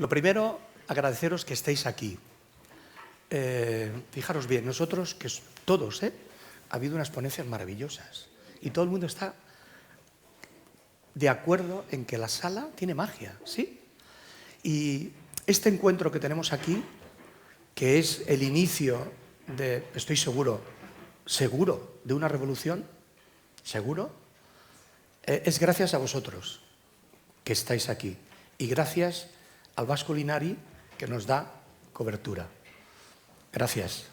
lo primero, agradeceros que estéis aquí. Fijaros bien, nosotros, que todos, ha habido unas ponencias maravillosas y todo el mundo está de acuerdo en que la sala tiene magia, ¿sí? Y este encuentro que tenemos aquí, que es el inicio de, estoy seguro, de una revolución, seguro, es gracias a vosotros que estáis aquí y gracias al Vasco Linari que nos da cobertura. Gracias.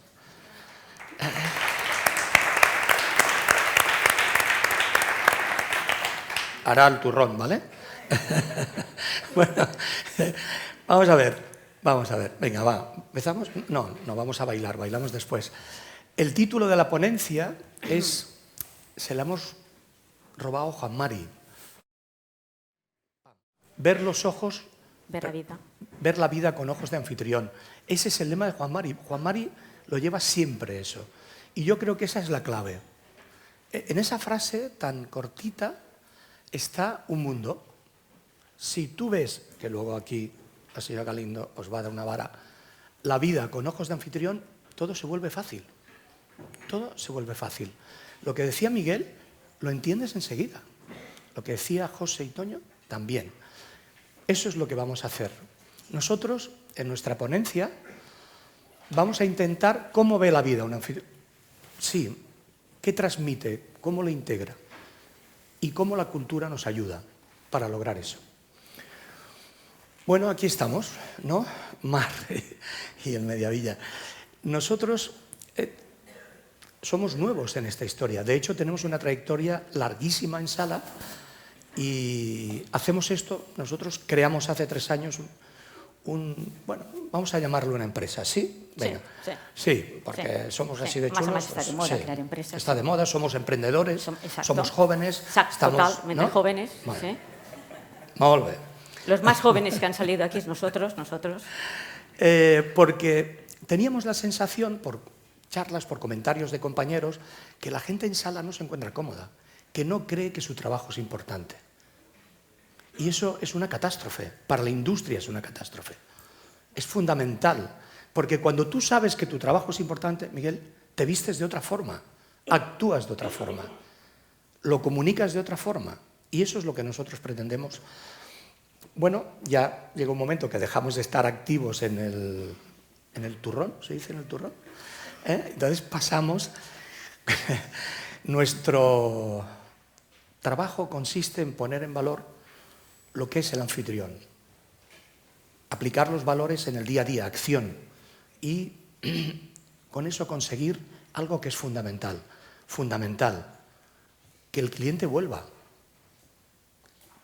Hará el turrón, ¿vale? Bueno, vamos a ver. Venga, va. ¿Empezamos? No, vamos a bailar, bailamos después. El título de la ponencia es, se la hemos robado a Juan Mari. Ver los ojos... Ver la vida. Ver la vida con ojos de anfitrión. Ese es el lema de Juan Mari. Juan Mari lo lleva siempre eso. Y yo creo que esa es la clave. En esa frase tan cortita está un mundo. Si tú ves, que luego aquí la señora Galindo os va a dar una vara, la vida con ojos de anfitrión, todo se vuelve fácil. Todo se vuelve fácil. Lo que decía Miguel, lo entiendes enseguida. Lo que decía José y Toño, también. Eso es lo que vamos a hacer. Nosotros, en nuestra ponencia, vamos a intentar cómo ve la vida un anfitrión. Sí, qué transmite, cómo lo integra y cómo la cultura nos ayuda para lograr eso. Bueno, aquí estamos, ¿no? Mar y el Mediavilla. Nosotros somos nuevos en esta historia. De hecho, tenemos una trayectoria larguísima en sala y hacemos esto. Nosotros creamos hace 3 años bueno, vamos a llamarlo una empresa, ¿sí? Venga. Sí, porque somos así de chulos. Más está de moda crear empresas. Está de moda, somos emprendedores, somos jóvenes. Estamos, totalmente, ¿no? Jóvenes. Vale. Sí. Molt bé. Los más jóvenes que han salido aquí es nosotros. Porque teníamos la sensación, por charlas, por comentarios de compañeros, que la gente en sala no se encuentra cómoda, que no cree que su trabajo es importante. Y eso es una catástrofe, para la industria es una catástrofe. Es fundamental, porque cuando tú sabes que tu trabajo es importante, Miguel, te vistes de otra forma, actúas de otra forma, lo comunicas de otra forma, y eso es lo que nosotros pretendemos. Bueno, ya llega un momento que dejamos de estar activos en el turrón, ¿se dice en el turrón? Entonces pasamos, nuestro trabajo consiste en poner en valor lo que es el anfitrión, aplicar los valores en el día a día, acción, y con eso conseguir algo que es fundamental, que el cliente vuelva.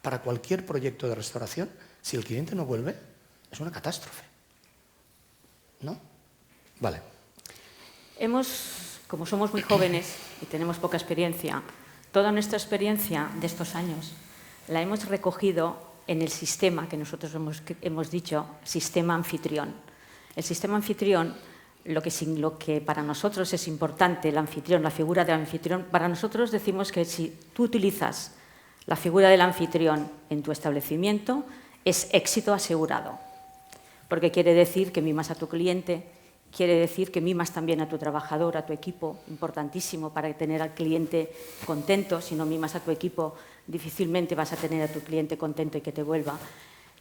Para cualquier proyecto de restauración, si el cliente no vuelve, es una catástrofe, ¿no? Vale. Como somos muy jóvenes y tenemos poca experiencia, toda nuestra experiencia de estos años la hemos recogido en el sistema que nosotros hemos dicho, sistema anfitrión. El sistema anfitrión, lo que para nosotros es importante, el anfitrión, la figura del anfitrión, para nosotros decimos que si tú utilizas la figura del anfitrión en tu establecimiento, es éxito asegurado. Porque quiere decir que mimas a tu cliente, quiere decir que mimas también a tu trabajador, a tu equipo, importantísimo para tener al cliente contento. Si no mimas a tu equipo, difícilmente vas a tener a tu cliente contento y que te vuelva.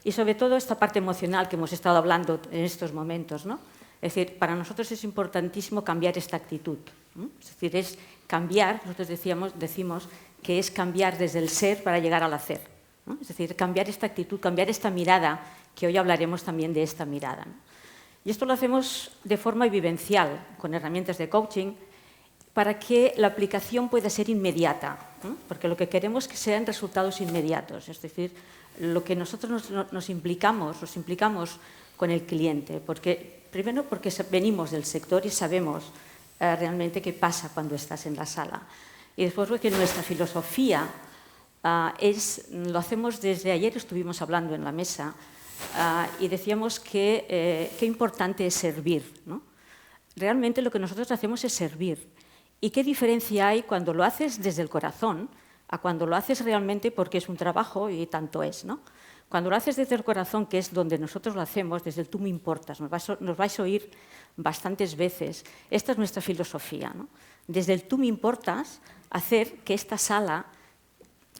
Y sobre todo esta parte emocional que hemos estado hablando en estos momentos, ¿no? Es decir, para nosotros es importantísimo cambiar esta actitud, ¿no? Es decir, es cambiar, nosotros decimos que es cambiar desde el ser para llegar al hacer, ¿no? Es decir, cambiar esta actitud, cambiar esta mirada, que hoy hablaremos también de esta mirada, ¿no? Y esto lo hacemos de forma vivencial, con herramientas de coaching, para que la aplicación pueda ser inmediata, ¿no? Porque lo que queremos es que sean resultados inmediatos, es decir, lo que nosotros nos implicamos con el cliente, primero porque venimos del sector y sabemos realmente qué pasa cuando estás en la sala. Y después porque nuestra filosofía lo hacemos desde ayer, estuvimos hablando en la mesa, y decíamos que qué importante es servir, ¿no? Realmente lo que nosotros hacemos es servir. ¿Y qué diferencia hay cuando lo haces desde el corazón a cuando lo haces realmente porque es un trabajo y tanto es, ¿no? Cuando lo haces desde el corazón, que es donde nosotros lo hacemos, desde el tú me importas, nos vais a oír bastantes veces. Esta es nuestra filosofía, ¿no? Desde el tú me importas, hacer que esta sala,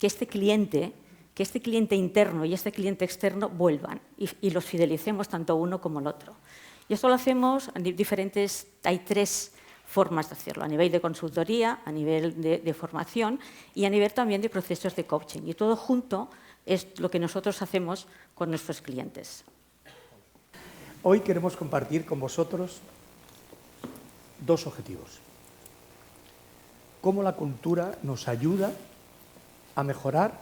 que este cliente interno y este cliente externo vuelvan y los fidelicemos tanto uno como el otro. Y esto lo hacemos hay 3 formas de hacerlo, a nivel de consultoría, a nivel de formación y a nivel también de procesos de coaching. Y todo junto es lo que nosotros hacemos con nuestros clientes. Hoy queremos compartir con vosotros 2 objetivos. Cómo la cultura nos ayuda a mejorar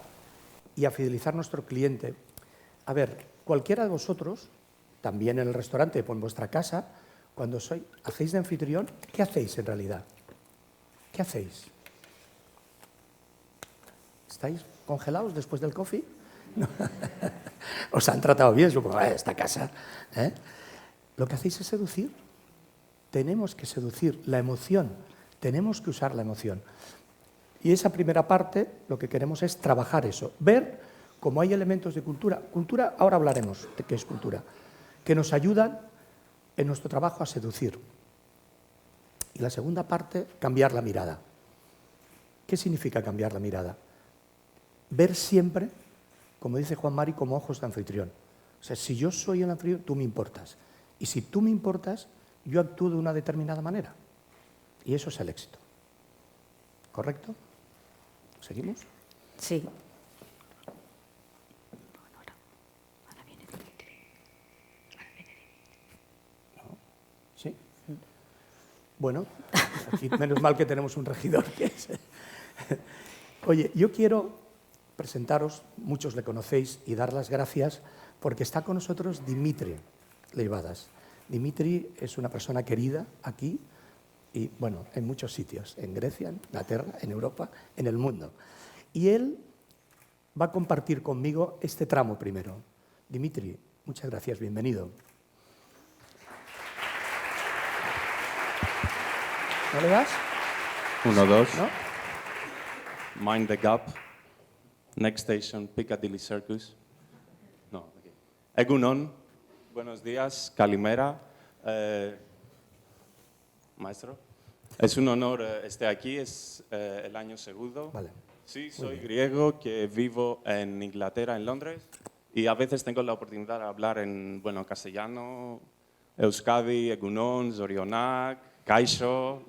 y a fidelizar a nuestro cliente. A ver, cualquiera de vosotros, también en el restaurante o en vuestra casa, cuando hacéis de anfitrión, ¿qué hacéis en realidad? ¿Qué hacéis? ¿Estáis congelados después del coffee? No. Os han tratado bien, supongo, esta casa. Lo que hacéis es seducir. Tenemos que seducir la emoción. Tenemos que usar la emoción. Y esa primera parte, lo que queremos es trabajar eso. Ver cómo hay elementos de cultura. Cultura, ahora hablaremos de qué es cultura, que nos ayudan en nuestro trabajo a seducir. Y la segunda parte, cambiar la mirada. ¿Qué significa cambiar la mirada? Ver siempre, como dice Juan Mari, como ojos de anfitrión. O sea, si yo soy el anfitrión, tú me importas. Y si tú me importas, yo actúo de una determinada manera. Y eso es el éxito. ¿Correcto? ¿Seguimos? Sí. ¿Sí? Bueno, aquí menos mal que tenemos un regidor. Oye, yo quiero presentaros, muchos le conocéis, y dar las gracias porque está con nosotros Dimitri Leivadas. Dimitri es una persona querida aquí y, bueno, en muchos sitios, en Grecia, en Inglaterra, en Europa, en el mundo. Y él va a compartir conmigo este tramo primero. Dimitri, muchas gracias, bienvenido. ¿No le das? 1, 2. ¿No? Mind the gap. Next station, Piccadilly Circus. No, aquí. Egunon. Buenos días, Kalimera. Maestro. Es un honor estar aquí, es el año segundo. Vale. Sí, soy griego que vivo en Inglaterra, en Londres, y a veces tengo la oportunidad de hablar en castellano, Euskadi, Egunon, Zorionak, Kaixo,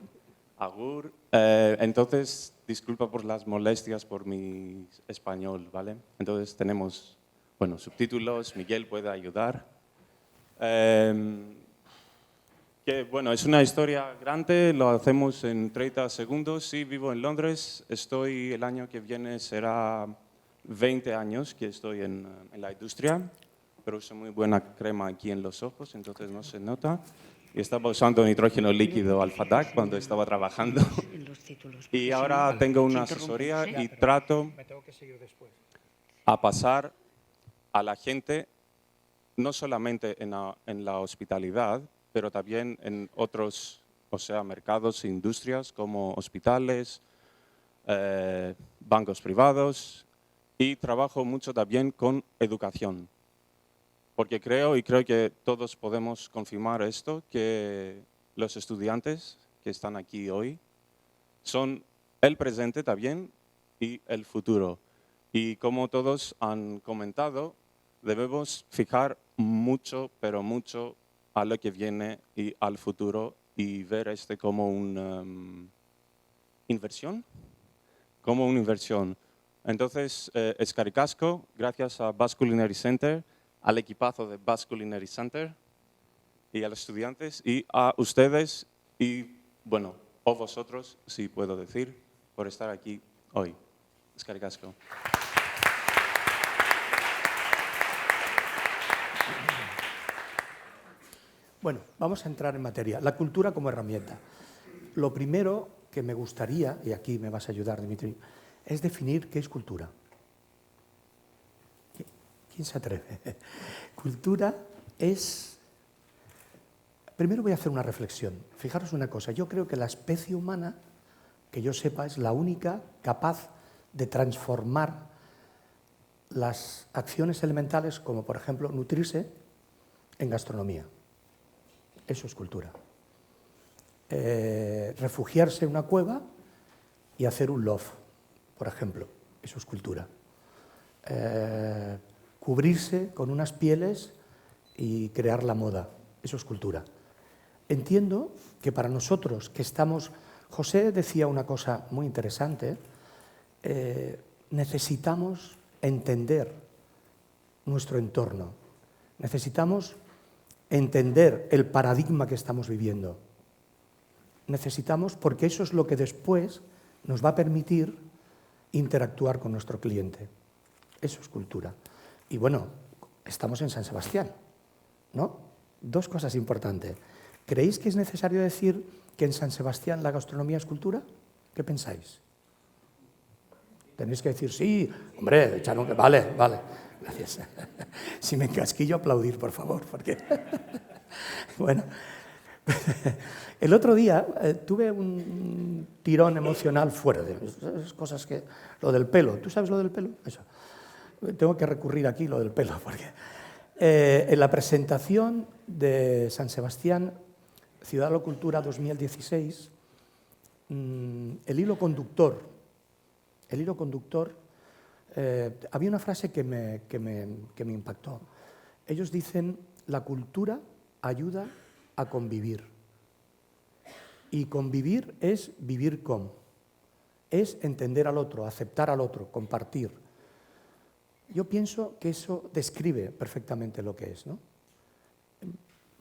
Agur. Entonces, disculpa por las molestias por mi español, ¿vale? Entonces tenemos, subtítulos, Miguel puede ayudar. Es una historia grande, lo hacemos en 30 segundos. Sí, vivo en Londres, el año que viene será 20 años que estoy en la industria, pero uso muy buena crema aquí en los ojos, entonces no se nota. Y estaba usando nitrógeno líquido Alfa-DAC cuando estaba trabajando. Y ahora tengo una asesoría y trato a pasar a la gente, no solamente en la hospitalidad, pero también en otros, mercados e industrias como hospitales, bancos privados, y trabajo mucho también con educación. Porque creo que todos podemos confirmar esto, que los estudiantes que están aquí hoy son el presente también y el futuro. Y como todos han comentado, debemos fijar mucho, pero mucho a lo que viene y al futuro y ver como una inversión. Como una inversión. Entonces, Escaricasco, gracias a Basque Culinary Center, al equipazo de Basque Culinary Center y a los estudiantes y a ustedes y, o vosotros, si puedo decir, por estar aquí hoy. Escaricasco. Bueno, vamos a entrar en materia. La cultura como herramienta. Lo primero que me gustaría, y aquí me vas a ayudar, Dimitri, es definir qué es cultura. ¿Quién se atreve? Cultura es... Primero voy a hacer una reflexión. Fijaros una cosa, yo creo que la especie humana, que yo sepa, es la única capaz de transformar las acciones elementales como, por ejemplo, nutrirse en gastronomía. Eso es cultura. Refugiarse en una cueva y hacer un loft, por ejemplo. Eso es cultura. Cubrirse con unas pieles y crear la moda. Eso es cultura. Entiendo que para nosotros que estamos... José decía una cosa muy interesante. Necesitamos entender nuestro entorno. Necesitamos entender el paradigma que estamos viviendo. Necesitamos, porque eso es lo que después nos va a permitir interactuar con nuestro cliente. Eso es cultura. Y bueno, estamos en San Sebastián, ¿no? Dos cosas importantes. ¿Creéis que es necesario decir que en San Sebastián la gastronomía es cultura? ¿Qué pensáis? Tenéis que decir, sí, hombre, echar un... Vale, vale, gracias. Si me encasquillo, aplaudir, por favor, porque... Bueno, el otro día tuve un tirón emocional fuerte. Esas cosas que... Lo del pelo, ¿tú sabes lo del pelo? Eso. Tengo que recurrir aquí lo del pelo, porque en la presentación de San Sebastián, Ciudad de la Cultura 2016, el hilo conductor, había una frase que me impactó. Ellos dicen, la cultura ayuda a convivir. Y convivir es vivir con, es entender al otro, aceptar al otro, compartir. Yo pienso que eso describe perfectamente lo que es, ¿no?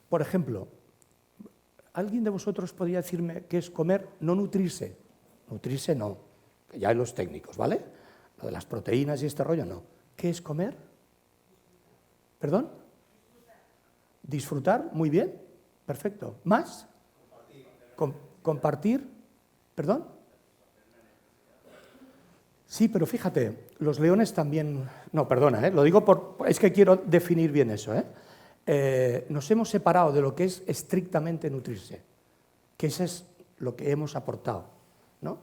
Por ejemplo, ¿alguien de vosotros podría decirme qué es comer, no nutrirse? Nutrirse no, que ya hay los técnicos, ¿vale? Lo de las proteínas y este rollo no. ¿Qué es comer? ¿Perdón? Disfrutar, muy bien, perfecto. ¿Más? Compartir, ¿perdón? Sí, pero fíjate, los leones también... No, perdona, lo digo es que quiero definir bien eso. Nos hemos separado de lo que es estrictamente nutrirse, que eso es lo que hemos aportado, ¿no?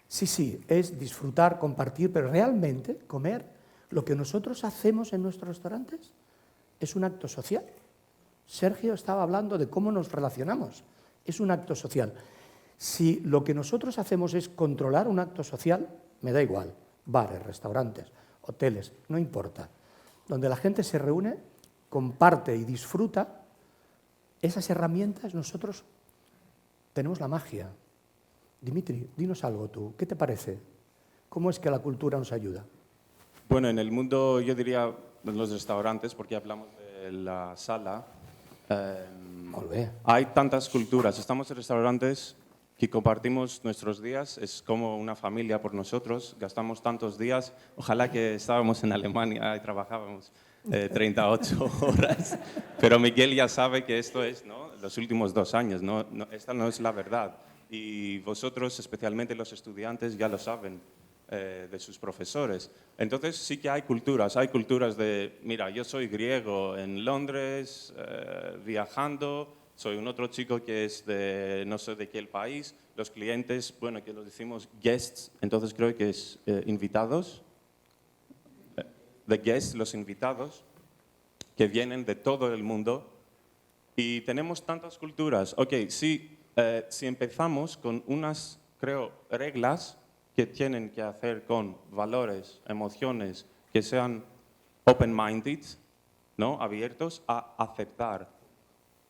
Sí, es disfrutar, compartir, pero realmente comer, lo que nosotros hacemos en nuestros restaurantes, es un acto social. Sergio estaba hablando de cómo nos relacionamos, es un acto social. Si lo que nosotros hacemos es controlar un acto social, me da igual, bares, restaurantes, hoteles, no importa. Donde la gente se reúne, comparte y disfruta, esas herramientas nosotros tenemos la magia. Dimitri, dinos algo tú, ¿qué te parece? ¿Cómo es que la cultura nos ayuda? Bueno, en el mundo, yo diría, en los restaurantes, porque hablamos de la sala, hay tantas culturas. Estamos en restaurantes que compartimos nuestros días, es como una familia por nosotros, gastamos tantos días, ojalá que estábamos en Alemania y trabajábamos 38 horas, pero Miguel ya sabe que esto es, ¿no?, los últimos 2 años, esta no es la verdad, y vosotros, especialmente los estudiantes, ya lo saben de sus profesores. Entonces sí que hay culturas de, mira, yo soy griego en Londres, viajando, soy un otro chico que es de no sé de qué país, los clientes, bueno, que los decimos guests, entonces creo que es invitados, the guests, los invitados, que vienen de todo el mundo, y tenemos tantas culturas. Ok, si empezamos con unas, creo, reglas que tienen que hacer con valores, emociones, que sean open-minded, ¿no?, abiertos a aceptar.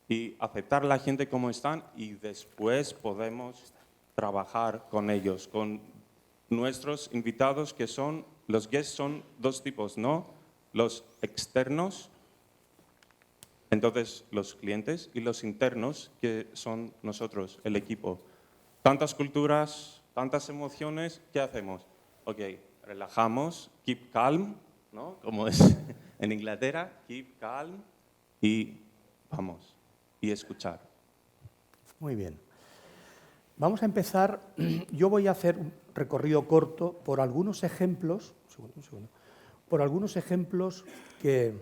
Y aceptar a la gente como están, y después podemos trabajar con ellos, con nuestros invitados, que son, los guests son 2 tipos, ¿no? Los externos, entonces los clientes, y los internos, que son nosotros, el equipo. Tantas culturas, tantas emociones, ¿qué hacemos? Ok, relajamos, keep calm, ¿no?, como es en Inglaterra, keep calm, y vamos. Y escuchar. Muy bien. Vamos a empezar. Yo voy a hacer un recorrido corto por algunos ejemplos, por algunos ejemplos que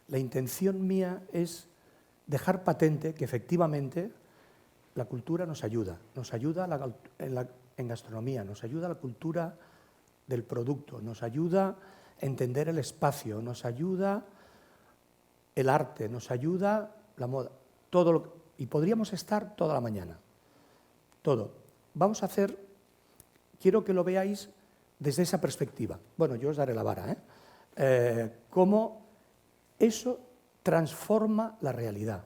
la intención mía es dejar patente que efectivamente la cultura nos ayuda en gastronomía, nos ayuda a la cultura del producto, nos ayuda entender el espacio, nos ayuda el arte, nos ayuda la moda, y podríamos estar toda la mañana, todo. Vamos a hacer, quiero que lo veáis desde esa perspectiva. Bueno, yo os daré la vara, cómo eso transforma la realidad,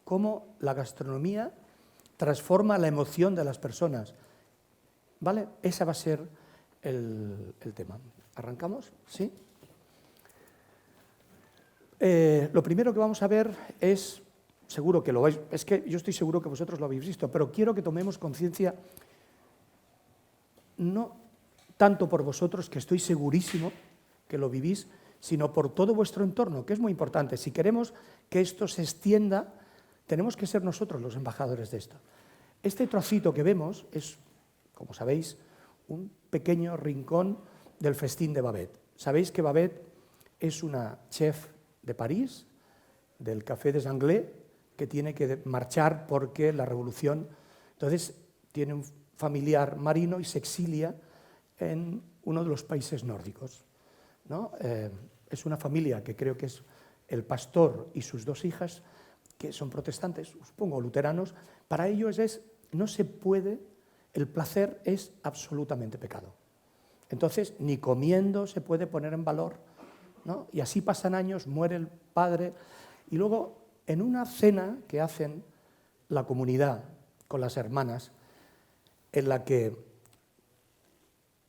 cómo la gastronomía transforma la emoción de las personas. ¿Vale? Ese va a ser el tema. ¿Arrancamos? ¿Sí? Lo primero que vamos a ver es, seguro que lo vais, es que yo estoy seguro que vosotros lo habéis visto, pero quiero que tomemos conciencia, no tanto por vosotros, que estoy segurísimo que lo vivís, sino por todo vuestro entorno, que es muy importante. Si queremos que esto se extienda, tenemos que ser nosotros los embajadores de esto. Este trocito que vemos es, como sabéis, un pequeño rincón del festín de Babette. Sabéis que Babette es una chef de París, del Café des Anglais, que tiene que marchar porque la revolución... Entonces, tiene un familiar marino y se exilia en uno de los países nórdicos, ¿no? Es una familia que creo que es el pastor y sus 2 hijas, que son protestantes, supongo luteranos. Para ellos no se puede, el placer es absolutamente pecado. Entonces, ni comiendo se puede poner en valor, ¿no? Y así pasan años, muere el padre, y luego en una cena que hacen la comunidad con las hermanas, en la que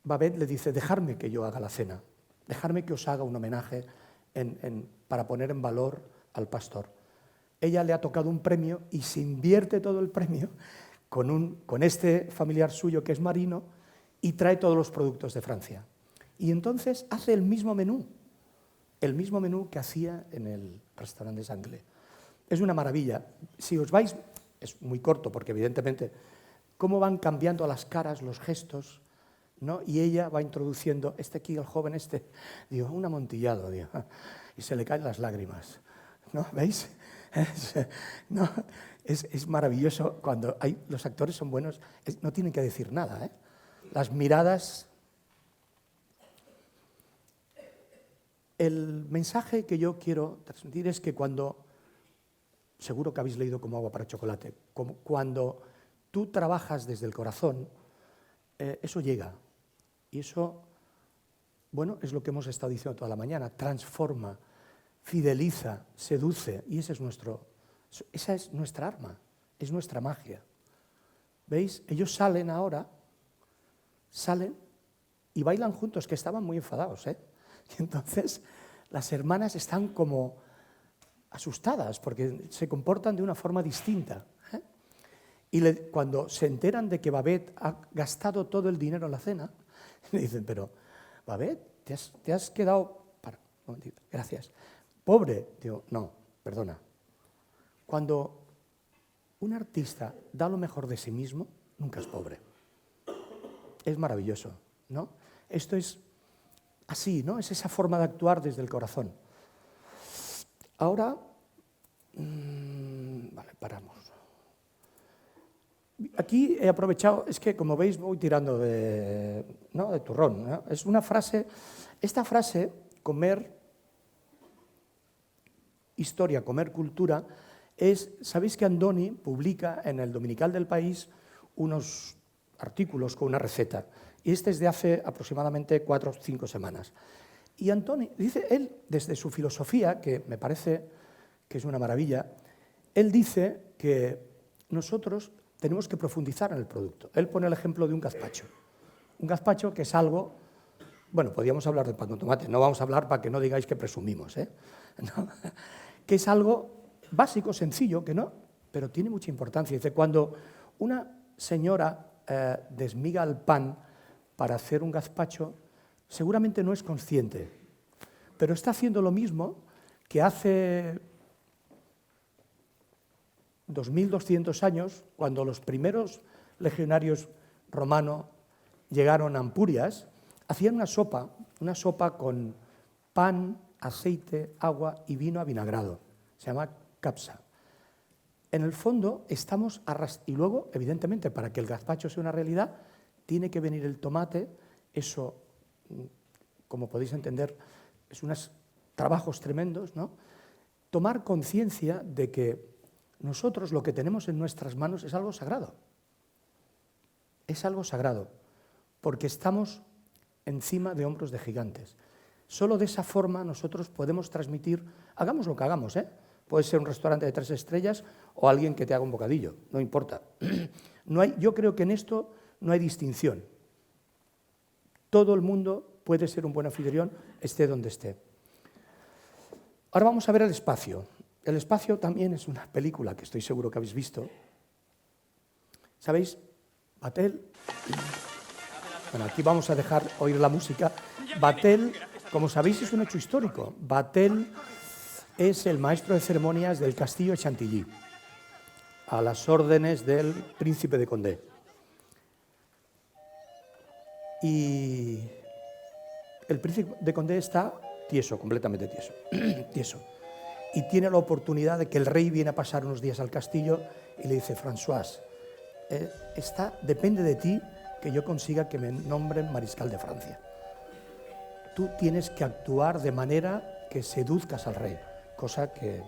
Babette le dice: dejadme que yo haga la cena, dejadme que os haga un homenaje para poner en valor al pastor. Ella le ha tocado un premio y se invierte todo el premio con este familiar suyo que es marino y trae todos los productos de Francia. Y entonces hace el mismo menú que hacía en el restaurante des Anglais. Es una maravilla. Si os vais, es muy corto porque evidentemente, cómo van cambiando las caras, los gestos, ¿no? Y ella va introduciendo, aquí, el joven digo, un amontillado, digo, y se le caen las lágrimas, ¿no? ¿Veis? No, es maravilloso cuando los actores son buenos, no tienen que decir nada, ¿eh? Las miradas. El mensaje que yo quiero transmitir es que seguro que habéis leído Como agua para chocolate, cuando tú trabajas desde el corazón, eso llega. Y eso, bueno, es lo que hemos estado diciendo toda la mañana, transforma, fideliza, seduce, y esa es nuestra arma, es nuestra magia. ¿Veis? Ellos salen y bailan juntos, que estaban muy enfadados, ¿eh? Y entonces las hermanas están como asustadas porque se comportan de una forma distinta, ¿eh? Y cuando se enteran de que Babette ha gastado todo el dinero en la cena, le dicen: pero Babette, te has quedado... un momentito, gracias. Pobre. Digo, no, perdona. Cuando un artista da lo mejor de sí mismo, nunca es pobre. Es maravilloso, ¿no? Esto es así, ¿no? Es esa forma de actuar desde el corazón. Ahora, vale, paramos. Aquí he aprovechado, es que como veis voy tirando de turrón, ¿no? Es una frase, esta frase, comer historia, comer cultura, sabéis que Andoni publica en el Dominical del País unos artículos con una receta, y este es de hace aproximadamente 4 o 5 semanas. Y Andoni, dice él, desde su filosofía, que me parece que es una maravilla, él dice que nosotros tenemos que profundizar en el producto. Él pone el ejemplo de un gazpacho. Un gazpacho que es algo, bueno, podríamos hablar de pan con tomate, no vamos a hablar para que no digáis que presumimos, ¿eh? ¿No? Que es algo básico, sencillo, que no, pero tiene mucha importancia. Dice, cuando una señora desmiga el pan para hacer un gazpacho, seguramente no es consciente, pero está haciendo lo mismo que hace 2200 años, cuando los primeros legionarios romanos llegaron a Ampurias, hacían una sopa con pan, aceite, agua y vino avinagrado. Se llama capsa. En el fondo estamos y luego, evidentemente, para que el gazpacho sea una realidad, tiene que venir el tomate, eso como podéis entender, es unos trabajos tremendos, ¿no? Tomar conciencia de que nosotros lo que tenemos en nuestras manos es algo sagrado. Es algo sagrado, porque estamos encima de hombros de gigantes. Solo de esa forma nosotros podemos transmitir, hagamos lo que hagamos, ¿eh? Puede ser un restaurante de 3 estrellas o alguien que te haga un bocadillo, no importa. Yo creo que en esto no hay distinción. Todo el mundo puede ser un buen anfitrión, esté donde esté. Ahora vamos a ver el espacio. El espacio también es una película que estoy seguro que habéis visto. ¿Sabéis? Vatel. Bueno, aquí vamos a dejar oír la música. Vatel, como sabéis, es un hecho histórico. Vatel es el maestro de ceremonias del castillo de Chantilly, a las órdenes del príncipe de Condé. Y el príncipe de Condé está tieso, completamente tieso, tieso. Y tiene la oportunidad de que el rey viene a pasar unos días al castillo y le dice: François, depende de ti que yo consiga que me nombren mariscal de Francia. Tú tienes que actuar de manera que seduzcas al rey, cosa que...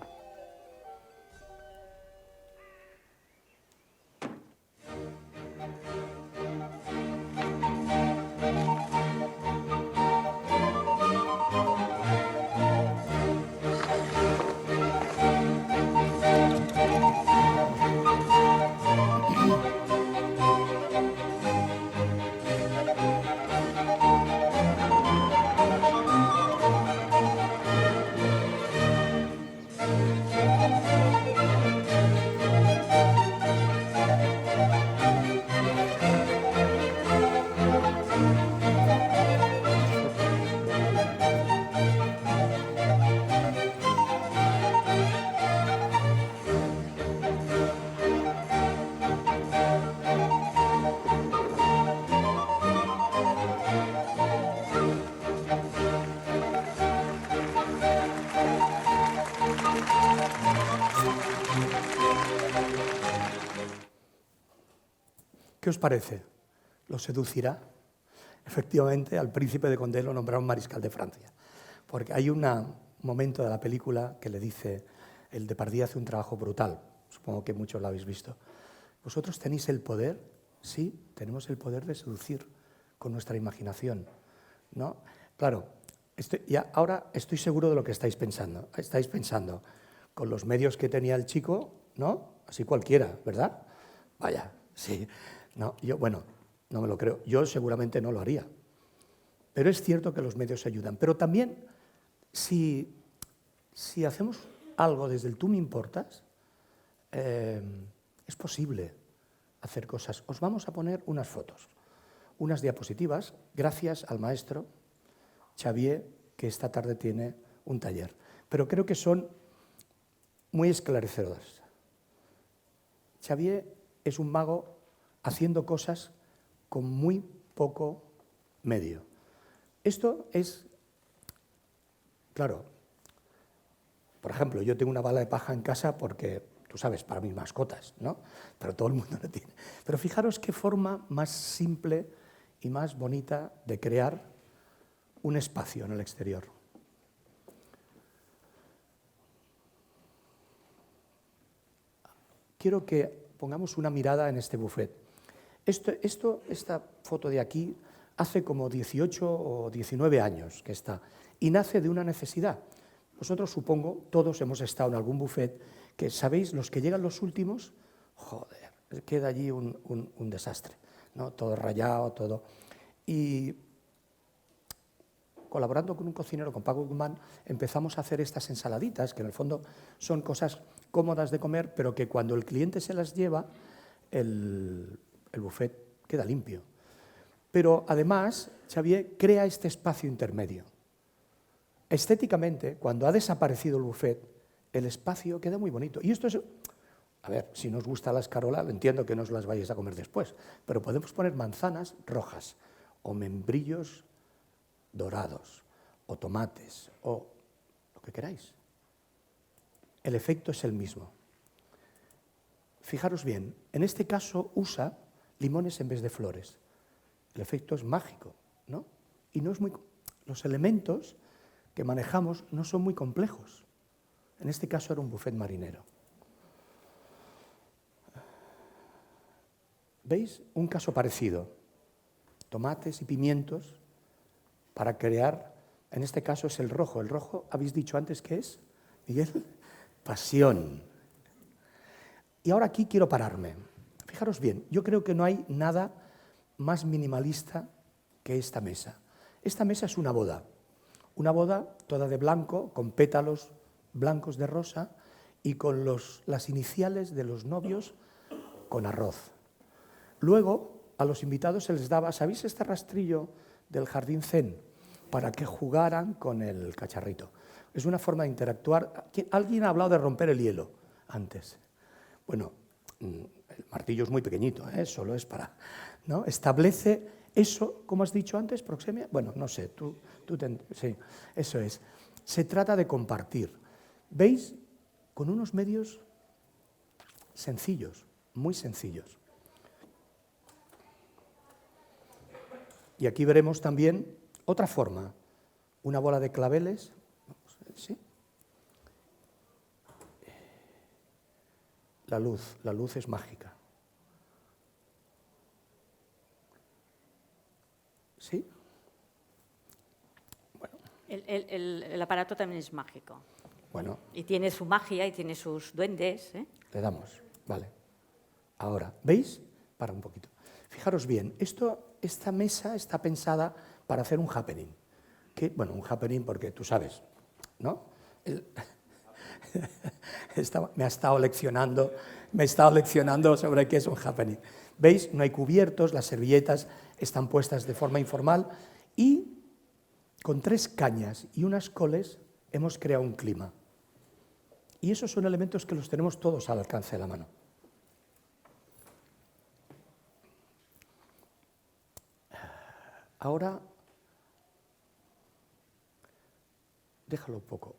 ¿Qué os parece? ¿Lo seducirá? Efectivamente, al príncipe de Condé lo nombraron mariscal de Francia, porque hay un momento de la película que le dice, el Depardieu hace un trabajo brutal, supongo que muchos lo habéis visto. ¿Vosotros tenéis el poder? Sí, tenemos el poder de seducir con nuestra imaginación, ¿no? Claro, ahora estoy seguro de lo que estáis pensando. Estáis pensando, con los medios que tenía el chico, ¿no? Así cualquiera, ¿verdad? Vaya, sí. No, bueno, no me lo creo. Yo seguramente no lo haría. Pero es cierto que los medios ayudan. Pero también, si hacemos algo desde el tú me importas, es posible hacer cosas. Os vamos a poner unas fotos, unas diapositivas, gracias al maestro Xavier, que esta tarde tiene un taller. Pero creo que son muy esclarecedoras. Xavier es un mago haciendo cosas con muy poco medio. Esto es, claro, por ejemplo, yo tengo una bala de paja en casa porque, tú sabes, para mis mascotas, ¿no? Pero todo el mundo lo tiene. Pero fijaros qué forma más simple y más bonita de crear un espacio en el exterior. Quiero que pongamos una mirada en este buffet. Esta foto de aquí hace como 18 o 19 años que está y nace de una necesidad. Vosotros, supongo, todos hemos estado en algún buffet que, ¿sabéis? Los que llegan los últimos, joder, queda allí un desastre, ¿no? Todo rayado, todo. Y colaborando con un cocinero, con Paco Guzmán, empezamos a hacer estas ensaladitas, que en el fondo son cosas cómodas de comer, pero que cuando el cliente se las lleva, el buffet queda limpio. Pero además, Xavier crea este espacio intermedio. Estéticamente, cuando ha desaparecido el buffet, el espacio queda muy bonito. Y esto es... A ver, si no os gusta la escarola, entiendo que no os las vayáis a comer después, pero podemos poner manzanas rojas o membrillos dorados o tomates o lo que queráis. El efecto es el mismo. Fijaros bien, en este caso usa limones en vez de flores. El efecto es mágico, ¿no? Y no es muy... los elementos que manejamos no son muy complejos. En este caso era un buffet marinero. ¿Veis? Un caso parecido. Tomates y pimientos para crear, en este caso es el rojo. El rojo, ¿habéis dicho antes qué es, Miguel? Pasión. Y ahora aquí quiero pararme. Fijaros bien, yo creo que no hay nada más minimalista que esta mesa. Esta mesa es una boda toda de blanco, con pétalos blancos de rosa y con las iniciales de los novios con arroz. Luego, a los invitados se les daba, ¿sabéis este rastrillo del jardín zen? Para que jugaran con el cacharrito. Es una forma de interactuar. ¿Alguien ha hablado de romper el hielo antes? Bueno, el martillo es muy pequeñito, solo es para... ¿no? Establece eso, ¿cómo has dicho antes, Proxemia? Bueno, no sé, sí, eso es. Se trata de compartir. ¿Veis? Con unos medios sencillos, muy sencillos. Y aquí veremos también otra forma, una bola de claveles, ¿sí? La luz es mágica. ¿Sí? Bueno. El aparato también es mágico. Bueno. Y tiene su magia y tiene sus duendes. Le damos, vale. Ahora, ¿veis? Para un poquito. Fijaros bien, esta mesa está pensada para hacer un happening. Bueno, un happening porque tú sabes, ¿no? Me ha estado leccionando sobre qué es un happening. ¿Veis? No hay cubiertos, las servilletas están puestas de forma informal y con 3 cañas y unas coles hemos creado un clima. Y esos son elementos que los tenemos todos al alcance de la mano. Ahora, déjalo un poco.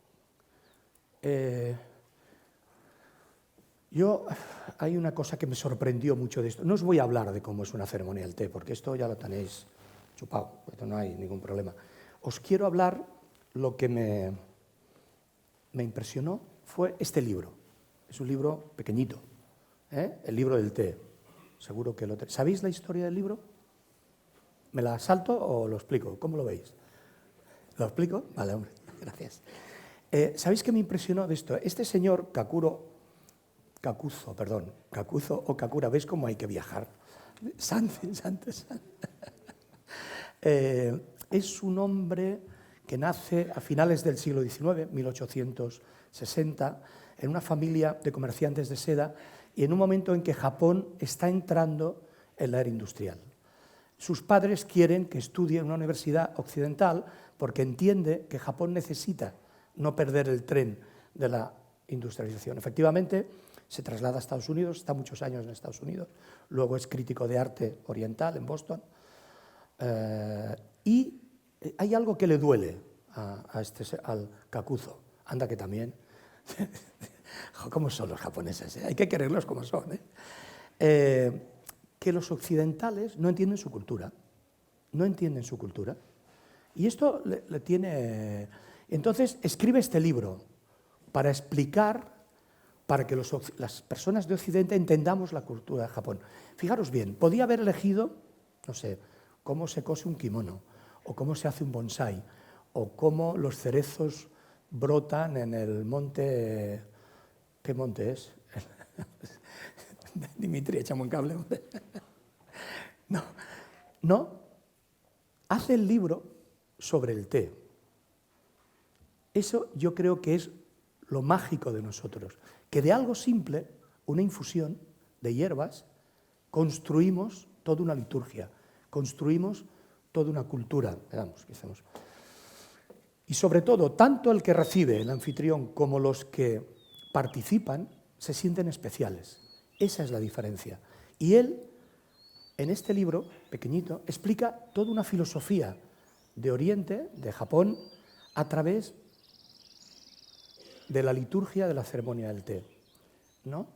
Hay una cosa que me sorprendió mucho de esto. No os voy a hablar de cómo es una ceremonia del té, porque esto ya lo tenéis chupado, esto no hay ningún problema. Os quiero hablar, lo que me impresionó fue este libro. Es un libro pequeñito, el libro del té. Seguro que lo tenéis. ¿Sabéis la historia del libro? ¿Me la salto o lo explico? ¿Cómo lo veis? ¿Lo explico? Vale, hombre, gracias. ¿Sabéis qué me impresionó de esto? Este señor, Kakuzo o Kakura, ¿veis cómo hay que viajar? Es un hombre que nace a finales del siglo XIX, 1860, en una familia de comerciantes de seda y en un momento en que Japón está entrando en la era industrial. Sus padres quieren que estudie en una universidad occidental porque entiende que Japón necesita no perder el tren de la industrialización. Efectivamente, se traslada a Estados Unidos, está muchos años en Estados Unidos, luego es crítico de arte oriental en Boston, y hay algo que le duele al Kakuzo. Anda que también. ¿Cómo son los japoneses? Hay que quererlos como son. Que los occidentales no entienden su cultura. No entienden su cultura. Y esto le tiene... Entonces escribe este libro para explicar, para que las personas de Occidente entendamos la cultura de Japón. Fijaros bien, podía haber elegido, no sé, cómo se cose un kimono, o cómo se hace un bonsái, o cómo los cerezos brotan en el monte... ¿Qué monte es? Dimitri, échame un cable. No, hace el libro sobre el té. Eso yo creo que es lo mágico de nosotros, que de algo simple, una infusión de hierbas, construimos toda una liturgia, construimos toda una cultura. Veamos, ¿qué hacemos? Y sobre todo, tanto el que recibe, el anfitrión, como los que participan, se sienten especiales. Esa es la diferencia. Y él, en este libro, pequeñito, explica toda una filosofía de Oriente, de Japón, a través de la liturgia de la ceremonia del té, ¿no?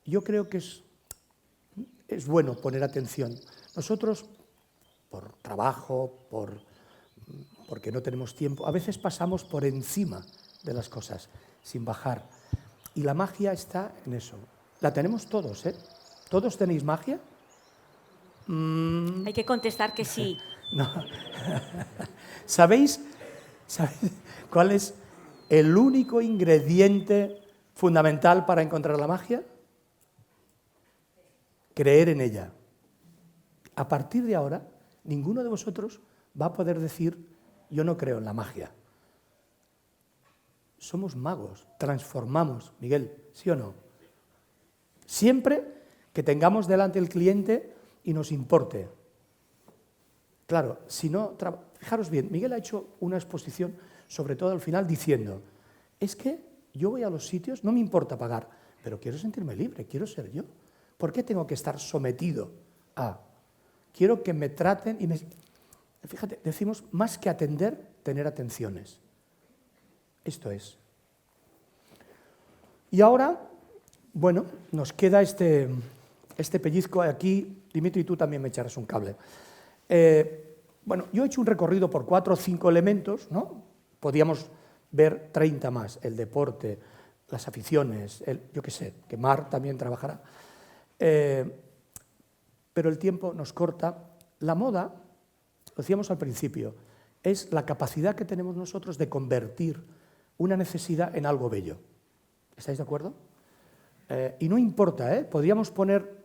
Yo creo que es bueno poner atención. Nosotros, por trabajo, porque porque no tenemos tiempo. A veces pasamos por encima de las cosas, sin bajar. Y la magia está en eso. La tenemos todos, ¿eh? ¿Todos tenéis magia? Hay que contestar que sí. No. ¿Sabéis cuál es el único ingrediente fundamental para encontrar la magia? Creer en ella. A partir de ahora, ninguno de vosotros va a poder decir, yo no creo en la magia. Somos magos, transformamos, Miguel, ¿sí o no? Siempre que tengamos delante el cliente y nos importe. Claro, si no, fijaros bien, Miguel ha hecho una exposición, sobre todo al final, diciendo, es que yo voy a los sitios, no me importa pagar, pero quiero sentirme libre, quiero ser yo. ¿Por qué tengo que estar sometido a? Quiero que me traten y me... Fíjate, decimos, más que atender, tener atenciones. Esto es. Y ahora, bueno, nos queda este pellizco aquí. Dimitri, tú también me echarás un cable. Bueno, yo he hecho un recorrido por 4 o 5 elementos, ¿no? Podíamos ver 30 más, el deporte, las aficiones, yo qué sé, que Mar también trabajará. Pero el tiempo nos corta. La moda, lo decíamos al principio, es la capacidad que tenemos nosotros de convertir una necesidad en algo bello. ¿Estáis de acuerdo? Y no importa, podríamos poner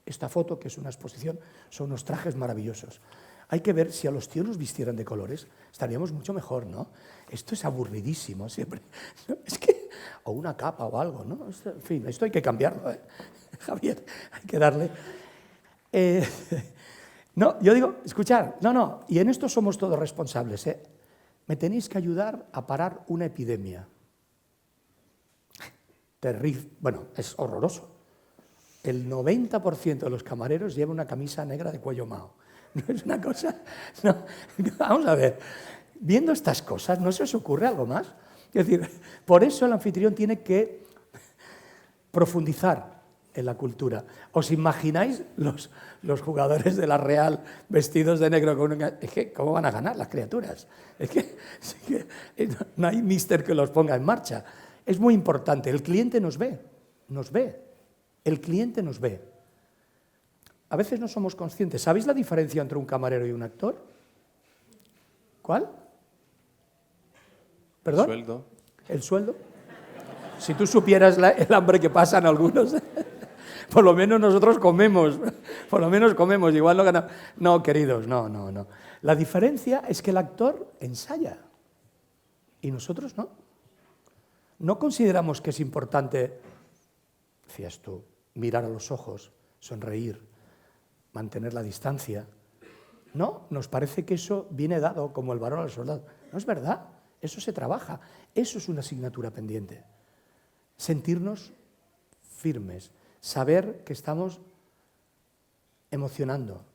esta foto, que es una exposición, son unos trajes maravillosos. Hay que ver si a los tíos los vistieran de colores, estaríamos mucho mejor, ¿no? Esto es aburridísimo siempre. Es que, o una capa o algo, ¿no? En fin, esto hay que cambiarlo, Javier, hay que darle. No, yo digo, escuchad, no, y en esto somos todos responsables, Me tenéis que ayudar a parar una epidemia. Terrible, bueno, es horroroso. El 90% de los camareros lleva una camisa negra de cuello mao. No es una cosa... No, vamos a ver, viendo estas cosas, ¿no se os ocurre algo más? Es decir, por eso el anfitrión tiene que profundizar en la cultura. ¿Os imagináis los jugadores de la Real vestidos de negro con una... Es que, ¿cómo van a ganar las criaturas? Es que no hay míster que los ponga en marcha. Es muy importante, el cliente nos ve, el cliente nos ve. A veces no somos conscientes. ¿Sabéis la diferencia entre un camarero y un actor? ¿Cuál? ¿Perdón? El sueldo. ¿El sueldo? Si tú supieras el hambre que pasan algunos, por lo menos nosotros comemos, igual no ganamos. No, queridos, no. La diferencia es que el actor ensaya y nosotros no. No consideramos que es importante, decías tú, mirar a los ojos, sonreír, mantener la distancia. No, nos parece que eso viene dado como el varón al soldado. No es verdad, eso se trabaja, eso es una asignatura pendiente. Sentirnos firmes, saber que estamos emocionando.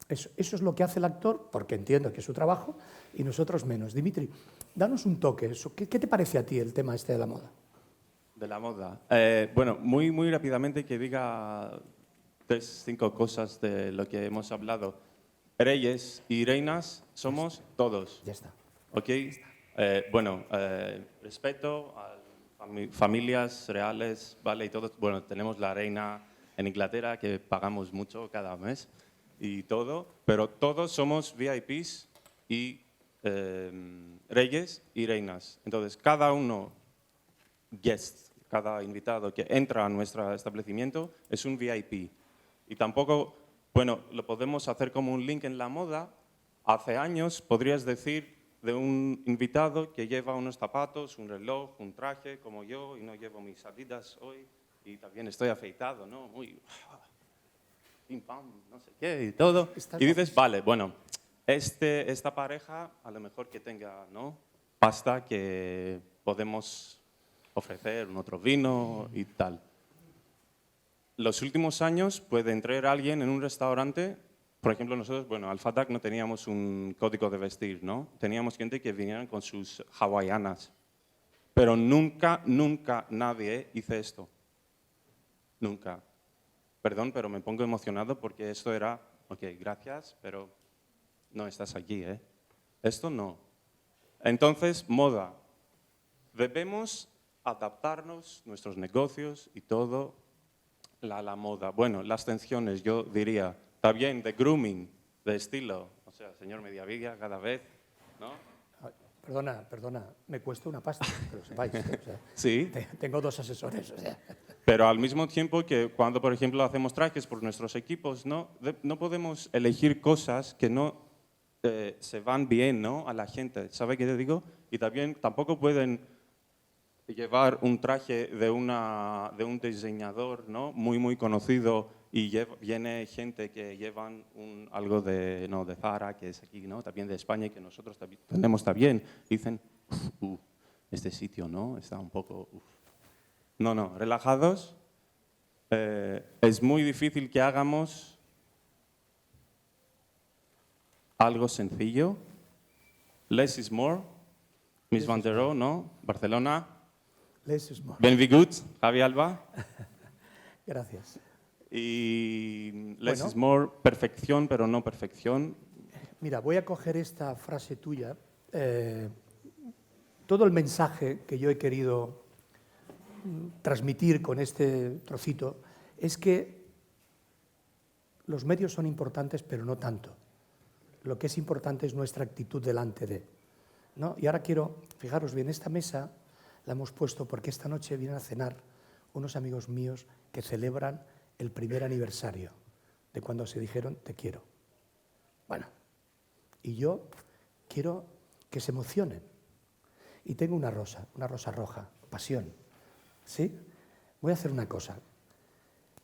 Eso es lo que hace el actor, porque entiendo que es su trabajo, y nosotros menos. Dimitri, danos un toque. ¿Qué te parece a ti el tema este de la moda? De la moda. Bueno, muy rápidamente que diga 5 cosas de lo que hemos hablado. Reyes y reinas somos todos. Ya está. ¿Ok? Bueno, respeto a familias reales, ¿vale? Y todos, bueno, tenemos la reina en Inglaterra que pagamos mucho cada mes y todo, pero todos somos VIPs y reyes y reinas. Entonces, cada uno, cada invitado que entra a nuestro establecimiento es un VIP. Y tampoco, bueno, lo podemos hacer como un link en la moda. Hace años podrías decir de un invitado que lleva unos zapatos, un reloj, un traje, como yo, y no llevo mis Adidas hoy, y también estoy afeitado, ¿no? Muy pim pam, no sé qué, y todo. Y dices, vale, bueno, esta pareja a lo mejor que tenga, ¿no?, pasta que podemos ofrecer, un otro vino y tal. Los últimos años puede entrar alguien en un restaurante. Por ejemplo, nosotros, bueno, al FATAC no teníamos un código de vestir, ¿no? Teníamos gente que vinieran con sus hawaianas. Pero nunca nadie hizo esto. Nunca. Perdón, pero me pongo emocionado porque esto era, ok, gracias, pero no estás aquí, ¿eh? Esto no. Entonces, moda. Debemos adaptarnos, nuestros negocios y todo, a la moda. Bueno, las tensiones, yo diría, también de grooming, de estilo. O sea, señor Mediavilla, cada vez, ¿no? Perdona, me cuesta una pasta, que lo sepáis. O sea, Sí. Tengo 2 asesores, o sea. Pero al mismo tiempo que cuando, por ejemplo, hacemos trajes por nuestros equipos, no podemos elegir cosas que no se van bien, ¿no?, a la gente. ¿Sabe qué te digo? Y también tampoco pueden llevar un traje de un diseñador, ¿no?, muy conocido, y viene gente que llevan algo de Zara, que es aquí, ¿no?, también de España, y que nosotros tenemos también. Dicen, este sitio, ¿no?, está un poco... No, relajados. Es muy difícil que hagamos algo sencillo. Less is more. Miss Van der Rohe, ¿no? Barcelona. Less is more. Benvinguts, Javi Alba. Gracias. Y less Bueno. is more, perfección, pero no perfección. Mira, voy a coger esta frase tuya. Todo el mensaje que yo he querido transmitir con este trocito es que los medios son importantes, pero no tanto. Lo que es importante es nuestra actitud delante de, ¿no? Y ahora quiero, fijaros bien, esta mesa la hemos puesto porque esta noche vienen a cenar unos amigos míos que celebran el primer aniversario de cuando se dijeron te quiero. Bueno, y yo quiero que se emocionen. Y tengo una rosa roja, pasión. ¿Sí? Voy a hacer una cosa.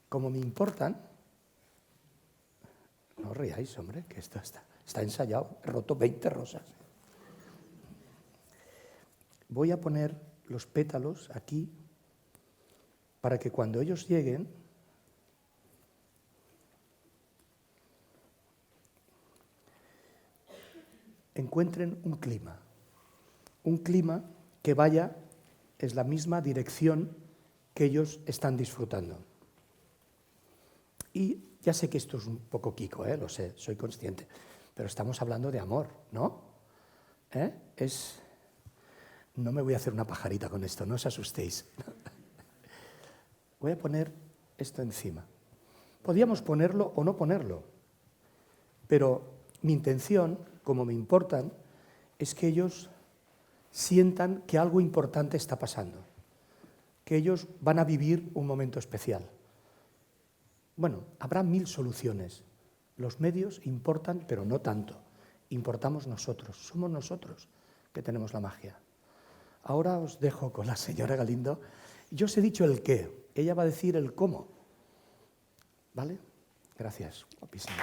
Como me importan, no os riáis, hombre, que esto está ensayado. He roto 20 rosas. Voy a poner los pétalos aquí para que cuando ellos lleguen encuentren un clima que vaya en la misma dirección que ellos están disfrutando. Y ya sé que esto es un poco quico, lo sé, soy consciente, pero estamos hablando de amor, ¿no? No me voy a hacer una pajarita con esto, no os asustéis. Voy a poner esto encima. Podríamos ponerlo o no ponerlo, pero mi intención, como me importan, es que ellos sientan que algo importante está pasando, que ellos van a vivir un momento especial. Bueno, habrá 1000 soluciones. Los medios importan, pero no tanto. Importamos nosotros, somos nosotros que tenemos la magia. Ahora os dejo con la señora Galindo. Yo os he dicho el qué, ella va a decir el cómo. ¿Vale? Gracias, guapísima.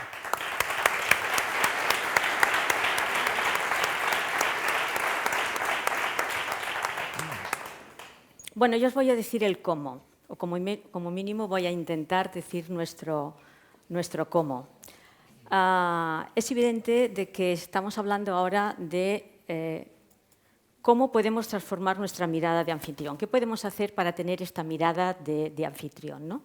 Bueno, yo os voy a decir el cómo, o como mínimo voy a intentar decir nuestro cómo. Es evidente de que estamos hablando ahora de cómo podemos transformar nuestra mirada de anfitrión. ¿Qué podemos hacer para tener esta mirada de anfitrión, ¿no?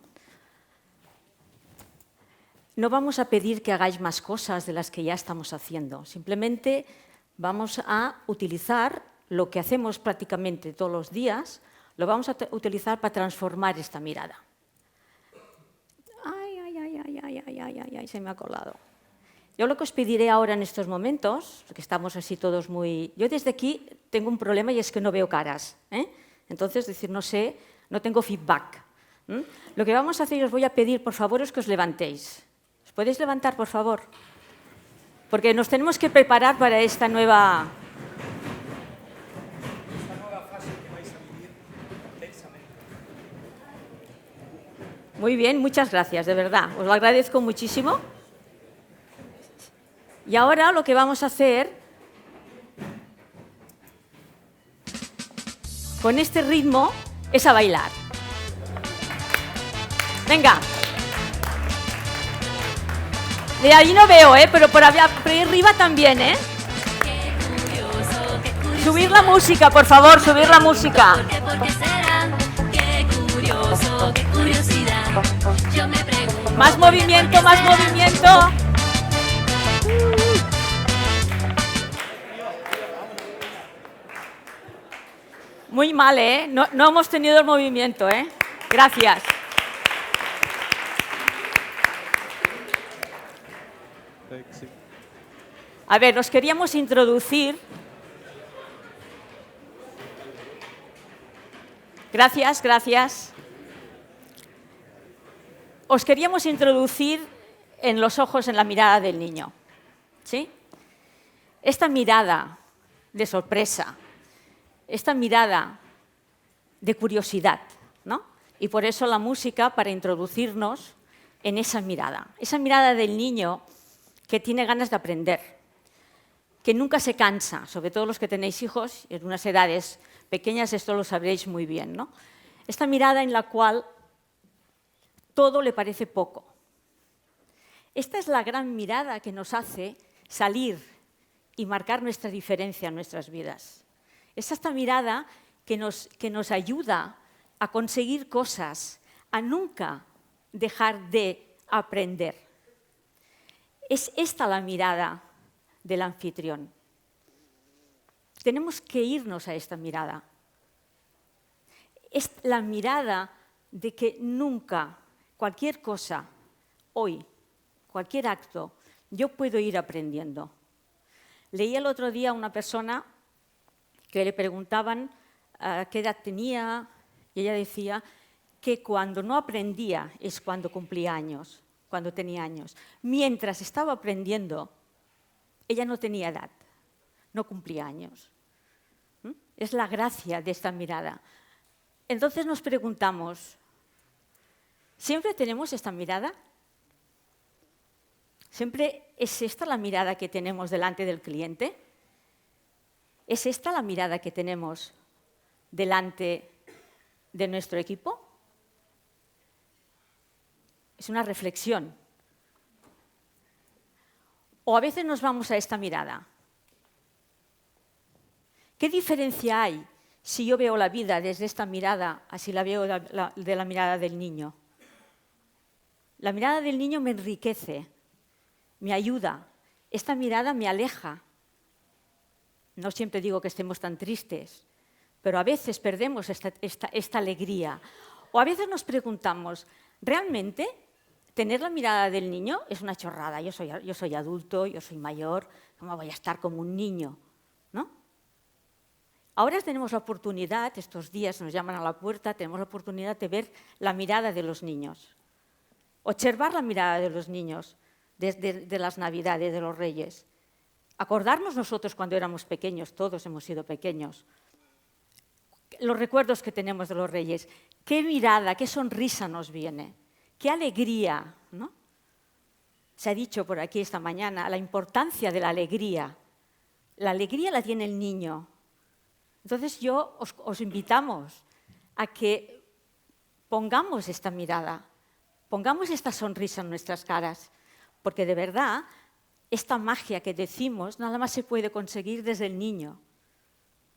No vamos a pedir que hagáis más cosas de las que ya estamos haciendo. Simplemente vamos a utilizar lo que hacemos prácticamente todos los días, lo vamos a utilizar para transformar esta mirada. Ay, se me ha colado. Yo lo que os pediré ahora en estos momentos, que estamos así todos muy... Yo desde aquí tengo un problema y es que no veo caras. Entonces, decir, no sé, no tengo feedback. Lo que vamos a hacer, os voy a pedir, por favor, es que os levantéis. ¿Os podéis levantar, por favor? Porque nos tenemos que preparar para esta nueva fase que vais a vivir intensamente. Muy bien, muchas gracias, de verdad. Os lo agradezco muchísimo. Y ahora lo que vamos a hacer, con este ritmo, es a bailar. Venga. De ahí no veo, pero por ahí arriba también, Subir la música, por favor, subir la música. ¿Por qué será? Qué curioso, qué curiosidad. Yo me pregunto. Más movimiento, más movimiento. Muy mal, ¿eh? No hemos tenido el movimiento, ¿eh? Gracias. Sí. A ver, os queríamos introducir. Gracias, gracias. Os queríamos introducir en los ojos, en la mirada del niño. ¿Sí? Esta mirada de sorpresa, esta mirada de curiosidad, ¿no? Y por eso la música, para introducirnos en esa mirada del niño que tiene ganas de aprender, que nunca se cansa, sobre todo los que tenéis hijos en unas edades pequeñas, esto lo sabréis muy bien, ¿no? Esta mirada en la cual todo le parece poco. Esta es la gran mirada que nos hace salir y marcar nuestra diferencia en nuestras vidas. Es esta mirada que nos ayuda a conseguir cosas, a nunca dejar de aprender. Es esta la mirada del anfitrión. Tenemos que irnos a esta mirada. Es la mirada de que nunca, cualquier cosa, hoy, cualquier acto, yo puedo ir aprendiendo. Leí el otro día a una persona que le preguntaban qué edad tenía y ella decía que cuando no aprendía es cuando cumplía años, cuando tenía años. Mientras estaba aprendiendo, ella no tenía edad, no cumplía años. Es la gracia de esta mirada. Entonces nos preguntamos, ¿siempre tenemos esta mirada? ¿Siempre es esta la mirada que tenemos delante del cliente? ¿Es esta la mirada que tenemos delante de nuestro equipo? Es una reflexión. O a veces nos vamos a esta mirada. ¿Qué diferencia hay si yo veo la vida desde esta mirada, así la veo de la mirada del niño? La mirada del niño me enriquece, me ayuda. Esta mirada me aleja. No siempre digo que estemos tan tristes, pero a veces perdemos esta alegría. O a veces nos preguntamos, ¿realmente tener la mirada del niño es una chorrada? Yo soy adulto, yo soy mayor, ¿cómo voy a estar como un niño? ¿No? Ahora tenemos la oportunidad, estos días nos llaman a la puerta, tenemos la oportunidad de ver la mirada de los niños, observar la mirada de los niños de las Navidades, de los Reyes. Acordarnos nosotros cuando éramos pequeños, todos hemos sido pequeños, los recuerdos que tenemos de los Reyes, qué mirada, qué sonrisa nos viene, qué alegría, ¿no? Se ha dicho por aquí esta mañana la importancia de la alegría. La alegría la tiene el niño. Entonces os invitamos a que pongamos esta mirada, pongamos esta sonrisa en nuestras caras, porque de verdad esta magia que decimos nada más se puede conseguir desde el niño.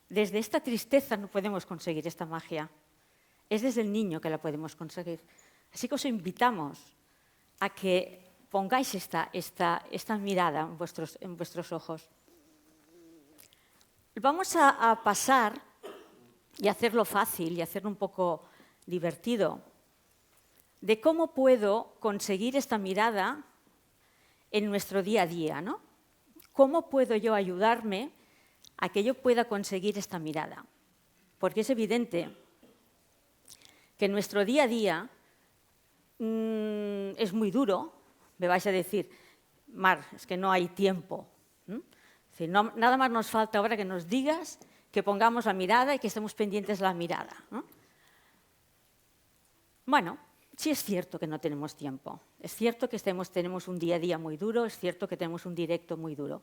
Desde esta tristeza no podemos conseguir esta magia. Es desde el niño que la podemos conseguir. Así que os invitamos a que pongáis esta mirada en vuestros ojos. Vamos a pasar y hacerlo fácil y hacerlo un poco divertido de cómo puedo conseguir esta mirada en nuestro día a día, ¿no? ¿Cómo puedo yo ayudarme a que yo pueda conseguir esta mirada? Porque es evidente que en nuestro día a día es muy duro. Me vais a decir, Mar, es que no hay tiempo. Es decir, nada más nos falta ahora que nos digas que pongamos la mirada y que estemos pendientes de la mirada, ¿no? Bueno, sí es cierto que no tenemos tiempo. Es cierto que tenemos un día a día muy duro, es cierto que tenemos un directo muy duro.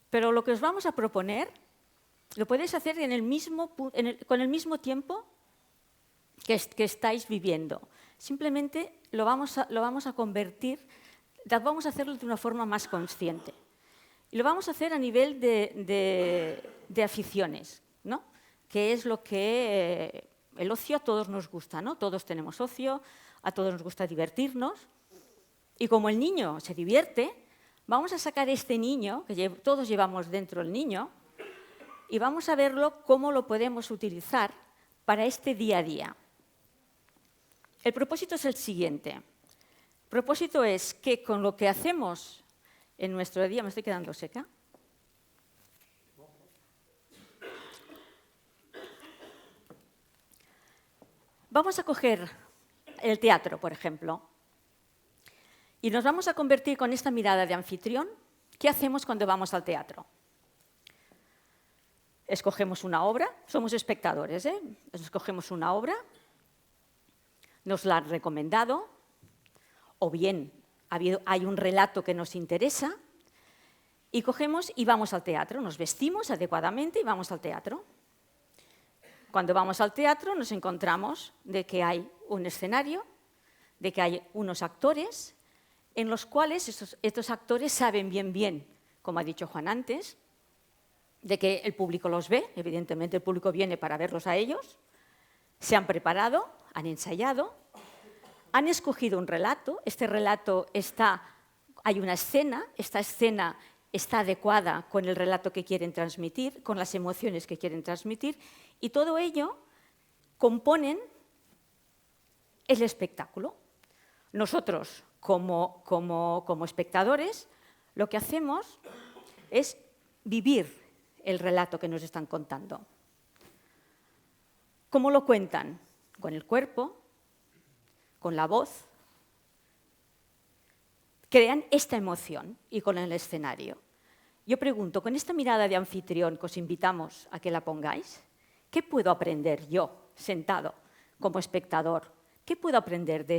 Pero lo que os vamos a proponer lo podéis hacer con el mismo tiempo que estáis viviendo. Simplemente lo vamos a convertir, vamos a hacerlo de una forma más consciente. Y lo vamos a hacer a nivel de aficiones, ¿no? Que es lo que el ocio a todos nos gusta, ¿no? Todos tenemos ocio, a todos nos gusta divertirnos. Y como el niño se divierte, vamos a sacar este niño, que todos llevamos dentro el niño, y vamos a verlo cómo lo podemos utilizar para este día a día. El propósito es el siguiente. El propósito es que con lo que hacemos en nuestro día... ¿Me estoy quedando seca? Vamos a coger el teatro, por ejemplo, y nos vamos a convertir con esta mirada de anfitrión. ¿Qué hacemos cuando vamos al teatro? Escogemos una obra, somos espectadores, escogemos una obra, nos la han recomendado, o bien hay un relato que nos interesa, y cogemos y vamos al teatro, nos vestimos adecuadamente y vamos al teatro. Cuando vamos al teatro nos encontramos de que hay un escenario, de que hay unos actores, en los cuales estos actores saben bien, como ha dicho Juan antes, de que el público los ve, evidentemente el público viene para verlos a ellos, se han preparado, han ensayado, han escogido un relato, este relato hay una escena, esta escena está adecuada con el relato que quieren transmitir, con las emociones que quieren transmitir, y todo ello componen el espectáculo. Nosotros, como espectadores, lo que hacemos es vivir el relato que nos están contando. ¿Cómo lo cuentan? Con el cuerpo, con la voz. Crean esta emoción y con el escenario. Yo pregunto, con esta mirada de anfitrión que os invitamos a que la pongáis, ¿qué puedo aprender yo, sentado, como espectador? ¿Qué puedo aprender de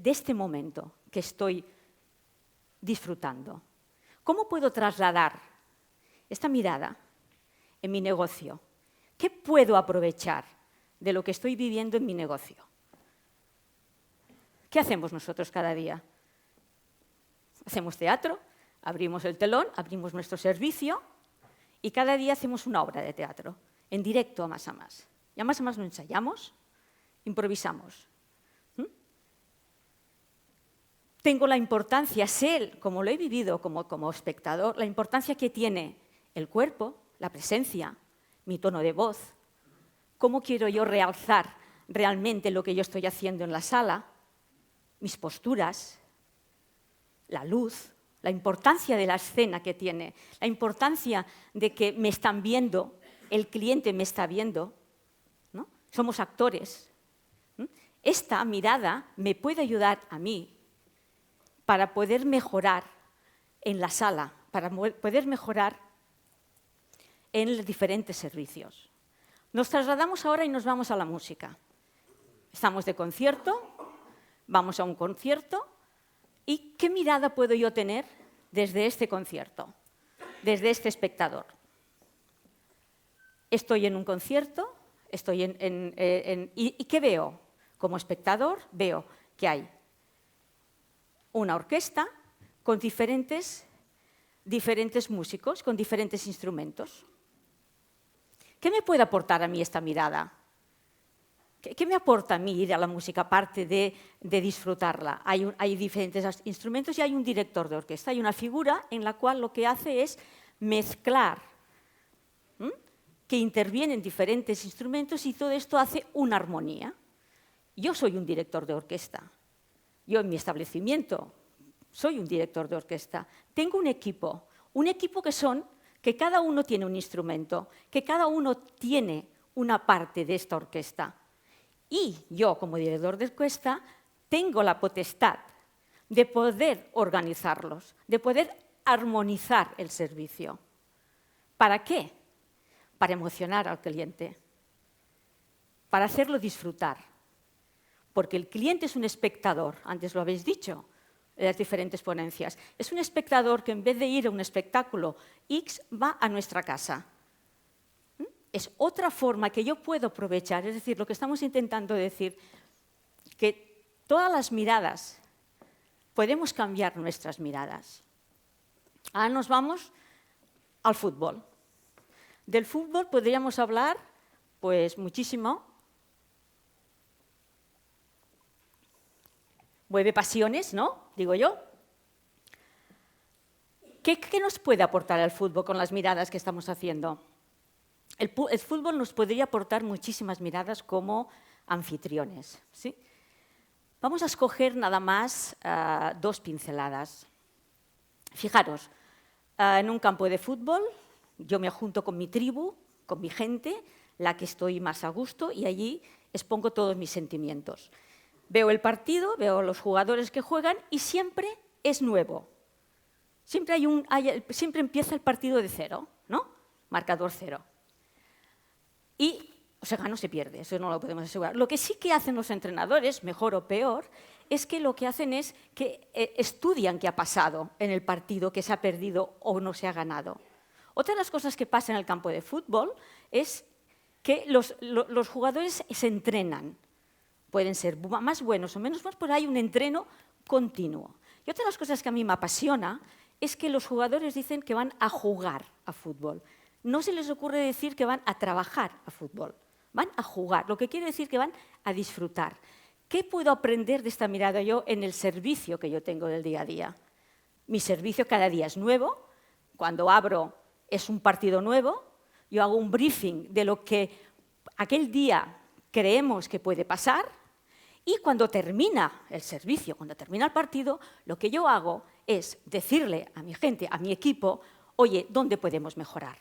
este momento que estoy disfrutando? ¿Cómo puedo trasladar esta mirada en mi negocio? ¿Qué puedo aprovechar de lo que estoy viviendo en mi negocio? ¿Qué hacemos nosotros cada día? Hacemos teatro, abrimos el telón, abrimos nuestro servicio y cada día hacemos una obra de teatro, en directo a más. Y a más no ensayamos, improvisamos. Tengo la importancia, sé, como lo he vivido como espectador, la importancia que tiene el cuerpo, la presencia, mi tono de voz, cómo quiero yo realzar realmente lo que yo estoy haciendo en la sala, mis posturas, la luz, la importancia de la escena que tiene, la importancia de que me están viendo, el cliente me está viendo, ¿no? Somos actores. Esta mirada me puede ayudar a mí para poder mejorar en la sala, para poder mejorar en los diferentes servicios. Nos trasladamos ahora y nos vamos a la música. Estamos de concierto, vamos a un concierto, ¿y qué mirada puedo yo tener desde este concierto, desde este espectador? Estoy en un concierto, ¿y qué veo? Como espectador veo que hay una orquesta con diferentes músicos, con diferentes instrumentos. ¿Qué me puede aportar a mí esta mirada? ¿Qué me aporta a mí ir a la música aparte de disfrutarla? Hay diferentes instrumentos y hay un director de orquesta. Hay una figura en la cual lo que hace es mezclar, que intervienen diferentes instrumentos y todo esto hace una armonía. Yo soy un director de orquesta. Yo en mi establecimiento soy un director de orquesta. Tengo un equipo que cada uno tiene un instrumento, que cada uno tiene una parte de esta orquesta. Y yo, como director de orquesta, tengo la potestad de poder organizarlos, de poder armonizar el servicio. ¿Para qué? Para emocionar al cliente, para hacerlo disfrutar. Porque el cliente es un espectador, antes lo habéis dicho, en las diferentes ponencias. Es un espectador que en vez de ir a un espectáculo X, va a nuestra casa. Es otra forma que yo puedo aprovechar, es decir, lo que estamos intentando decir, que todas las miradas, podemos cambiar nuestras miradas. Ahora nos vamos al fútbol. Del fútbol podríamos hablar, pues, muchísimo. Mueve pasiones, ¿no? Digo yo. ¿Qué nos puede aportar el fútbol con las miradas que estamos haciendo? El fútbol nos podría aportar muchísimas miradas como anfitriones, ¿sí? Vamos a escoger nada más 2 pinceladas. Fijaros, en un campo de fútbol yo me junto con mi tribu, con mi gente, la que estoy más a gusto, y allí expongo todos mis sentimientos. Veo el partido, veo los jugadores que juegan y siempre es nuevo. Siempre empieza el partido de 0, ¿no? Marcador 0. Y o se gana o se pierde, eso no lo podemos asegurar. Lo que sí que hacen los entrenadores, mejor o peor, es que lo que hacen es que estudian qué ha pasado en el partido, que se ha perdido o no se ha ganado. Otra de las cosas que pasa en el campo de fútbol es que los jugadores se entrenan. Pueden ser más buenos o menos buenos, pero hay un entreno continuo. Y otra de las cosas que a mí me apasiona es que los jugadores dicen que van a jugar a fútbol. No se les ocurre decir que van a trabajar a fútbol. Van a jugar, lo que quiere decir que van a disfrutar. ¿Qué puedo aprender de esta mirada yo en el servicio que yo tengo del día a día? Mi servicio cada día es nuevo. Cuando abro es un partido nuevo. Yo hago un briefing de lo que aquel día creemos que puede pasar. Y cuando termina el servicio, cuando termina el partido, lo que yo hago es decirle a mi gente, a mi equipo, oye, ¿dónde podemos mejorar?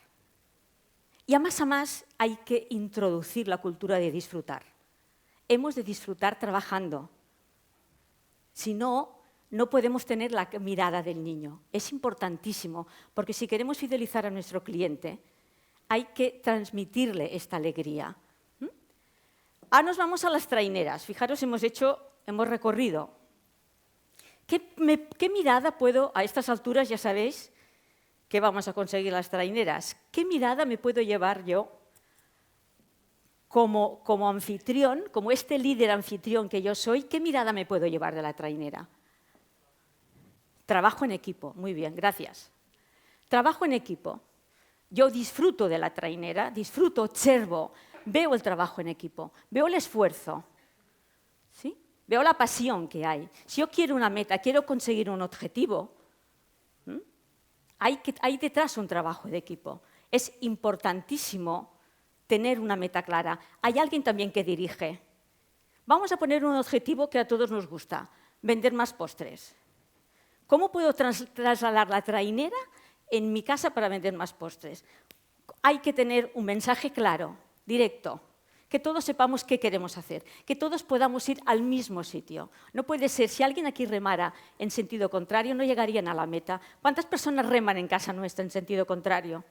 Y a más hay que introducir la cultura de disfrutar. Hemos de disfrutar trabajando. Si no, no podemos tener la mirada del niño. Es importantísimo, porque si queremos fidelizar a nuestro cliente, hay que transmitirle esta alegría. Ahora nos vamos a las traineras. Fijaros, hemos recorrido. ¿Qué mirada puedo, a estas alturas ya sabéis, que vamos a conseguir las traineras? ¿Qué mirada me puedo llevar yo como anfitrión, como este líder anfitrión que yo soy? ¿Qué mirada me puedo llevar de la trainera? Trabajo en equipo. Muy bien, gracias. Trabajo en equipo. Yo disfruto de la trainera, disfruto, observo, veo el trabajo en equipo, veo el esfuerzo, ¿sí? Veo la pasión que hay. Si yo quiero una meta, quiero conseguir un objetivo, hay detrás un trabajo de equipo. Es importantísimo tener una meta clara. Hay alguien también que dirige. Vamos a poner un objetivo que a todos nos gusta, vender más postres. ¿Cómo puedo trasladar la trainera en mi casa para vender más postres? Hay que tener un mensaje claro, directo, que todos sepamos qué queremos hacer, que todos podamos ir al mismo sitio. No puede ser, si alguien aquí remara en sentido contrario, no llegarían a la meta. ¿Cuántas personas reman en casa nuestra en sentido contrario?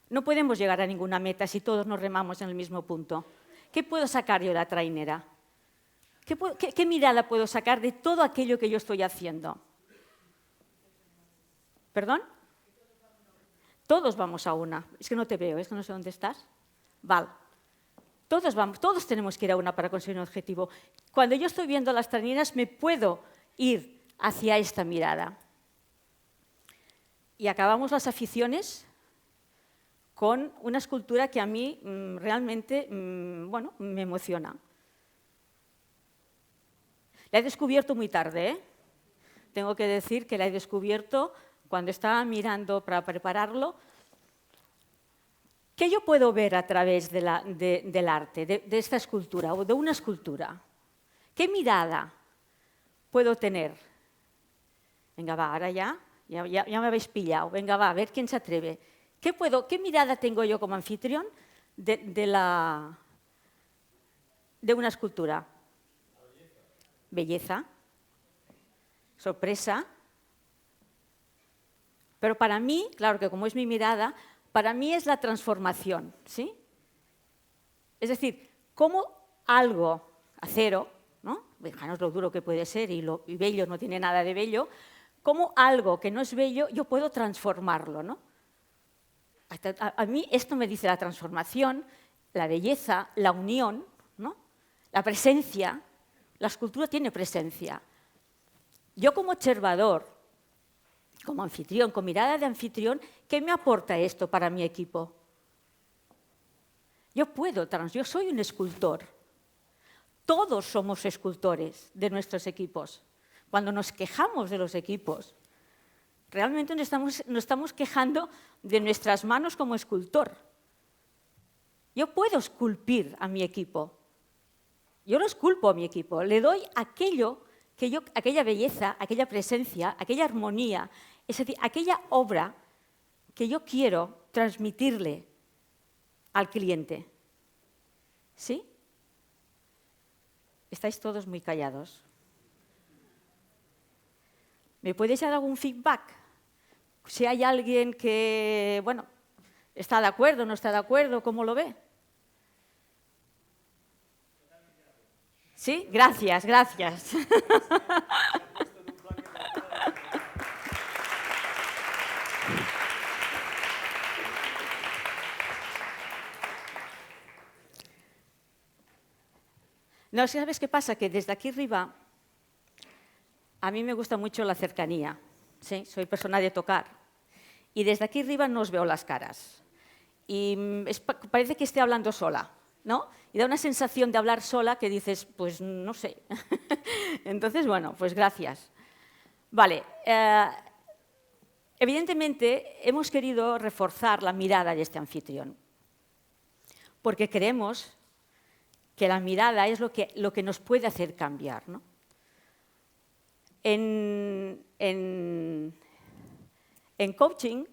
No podemos llegar a ninguna meta si todos nos remamos en el mismo punto. ¿Qué puedo sacar yo de la trainera? ¿Qué mirada puedo sacar de todo aquello que yo estoy haciendo? ¿Perdón? Todos vamos a una. Es que no te veo, es que no sé dónde estás. Vale. Todos tenemos que ir a una para conseguir un objetivo. Cuando yo estoy viendo las traineras, me puedo ir hacia esta mirada. Y acabamos las aficiones con una escultura que a mí realmente me emociona. La he descubierto muy tarde, ¿eh? Tengo que decir que la he descubierto cuando estaba mirando para prepararlo. ¿Qué yo puedo ver a través del arte, de esta escultura o de una escultura? ¿Qué mirada puedo tener? Venga, va, ahora ya me habéis pillado. Venga, va, a ver quién se atreve. ¿Qué mirada tengo yo como anfitrión de una escultura? Belleza, sorpresa. Pero para mí, claro que como es mi mirada, para mí es la transformación, ¿sí? Es decir, cómo algo, acero, ¿no? Fijaros lo duro que puede ser y bello no tiene nada de bello, cómo algo que no es bello yo puedo transformarlo, ¿no? A mí esto me dice la transformación, la belleza, la unión, ¿no? La presencia. La escultura tiene presencia. Yo como observador, como anfitrión, con mirada de anfitrión, ¿qué me aporta esto para mi equipo? Yo soy un escultor. Todos somos escultores de nuestros equipos. Cuando nos quejamos de los equipos, realmente nos estamos quejando de nuestras manos como escultor. Yo puedo esculpir a mi equipo. Yo lo esculpo a mi equipo. Le doy aquello aquella belleza, aquella presencia, aquella armonía, es decir, aquella obra que yo quiero transmitirle al cliente. ¿Sí? Estáis todos muy callados. ¿Me podéis dar algún feedback? Si hay alguien que, bueno, está de acuerdo, no está de acuerdo, ¿cómo lo ve? ¿Sí? Gracias, gracias. No, ¿sabes qué pasa? Que desde aquí arriba a mí me gusta mucho la cercanía. ¿Sí? Soy persona de tocar. Y desde aquí arriba no os veo las caras. Y parece que esté hablando sola, ¿no? Y da una sensación de hablar sola que dices, pues no sé. Entonces, bueno, pues gracias. Vale. Evidentemente, hemos querido reforzar la mirada de este anfitrión. Porque creemos que la mirada es lo que nos puede hacer cambiar, ¿no? En coaching,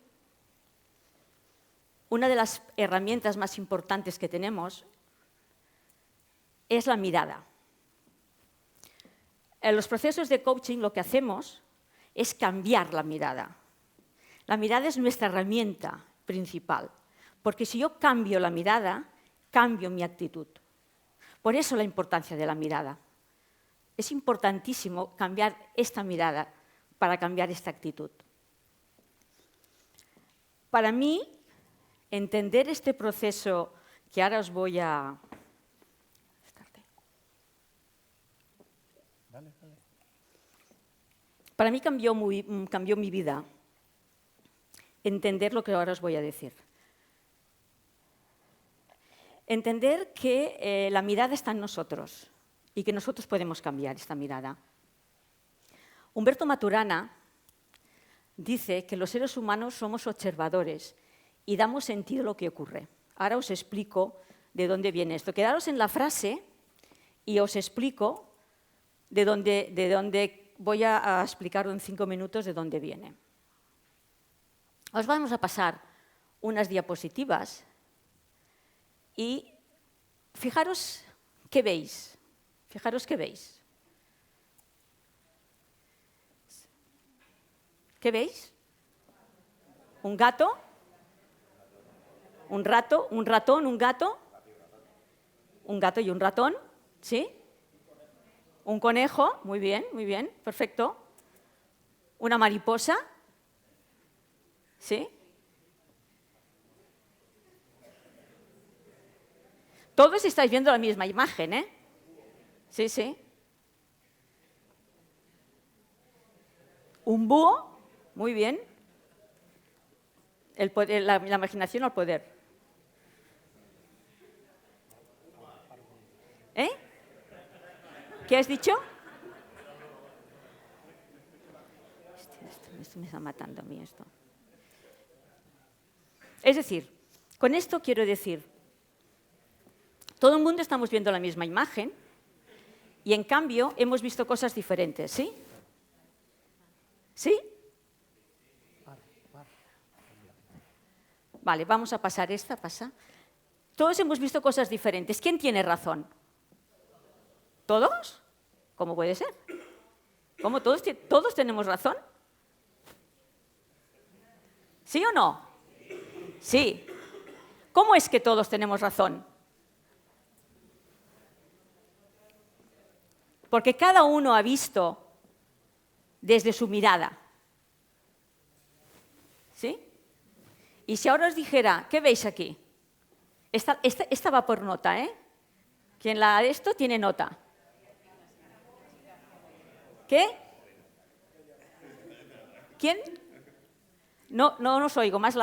una de las herramientas más importantes que tenemos es la mirada. En los procesos de coaching lo que hacemos es cambiar la mirada. La mirada es nuestra herramienta principal, porque si yo cambio la mirada, cambio mi actitud. Por eso la importancia de la mirada. Es importantísimo cambiar esta mirada para cambiar esta actitud. Para mí, entender este proceso que ahora os voy a... Para mí cambió mi vida entender lo que ahora os voy a decir. Entender que la mirada está en nosotros y que nosotros podemos cambiar esta mirada. Humberto Maturana dice que los seres humanos somos observadores y damos sentido a lo que ocurre. Ahora os explico de dónde viene esto. Quedaros en la frase y os explico de dónde voy a explicarlo en 5 minutos de dónde viene. Os vamos a pasar unas diapositivas y fijaros qué veis. Fijaros qué veis. ¿Qué veis? ¿Un gato? ¿Un rato? ¿Un ratón? ¿Un gato? ¿Un gato y un ratón? ¿Sí? ¿Un conejo? Muy bien, perfecto. ¿Una mariposa? ¿Sí? Todos estáis viendo la misma imagen, ¿eh? Sí, sí. ¿Un búho? Muy bien. El poder, la imaginación al poder. ¿Eh? ¿Qué has dicho? Esto me está matando a mí esto. Es decir, con esto quiero decir, todo el mundo estamos viendo la misma imagen y en cambio hemos visto cosas diferentes, ¿sí? ¿Sí? Vale, vamos a pasar esta, pasa. Todos hemos visto cosas diferentes. ¿Quién tiene razón? ¿Todos? ¿Cómo puede ser? ¿Cómo todos tenemos razón? ¿Sí o no? Sí. ¿Cómo es que todos tenemos razón? Porque cada uno ha visto desde su mirada. ¿Sí? Y si ahora os dijera, ¿qué veis aquí? Esta va por nota, ¿eh? Quien la de esto tiene nota. ¿Qué? ¿Quién? No os oigo, más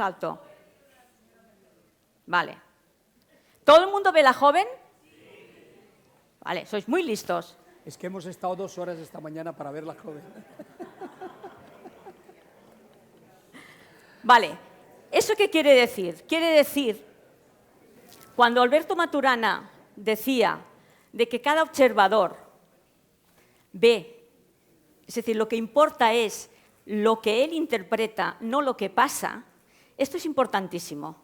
alto. Vale. ¿Todo el mundo ve la joven? Vale, sois muy listos. Es que hemos estado 2 horas esta mañana para ver la joven. Vale. ¿Eso qué quiere decir? Quiere decir Cuando Alberto Maturana decía de que cada observador ve, es decir, lo que importa es lo que él interpreta, no lo que pasa, esto es importantísimo.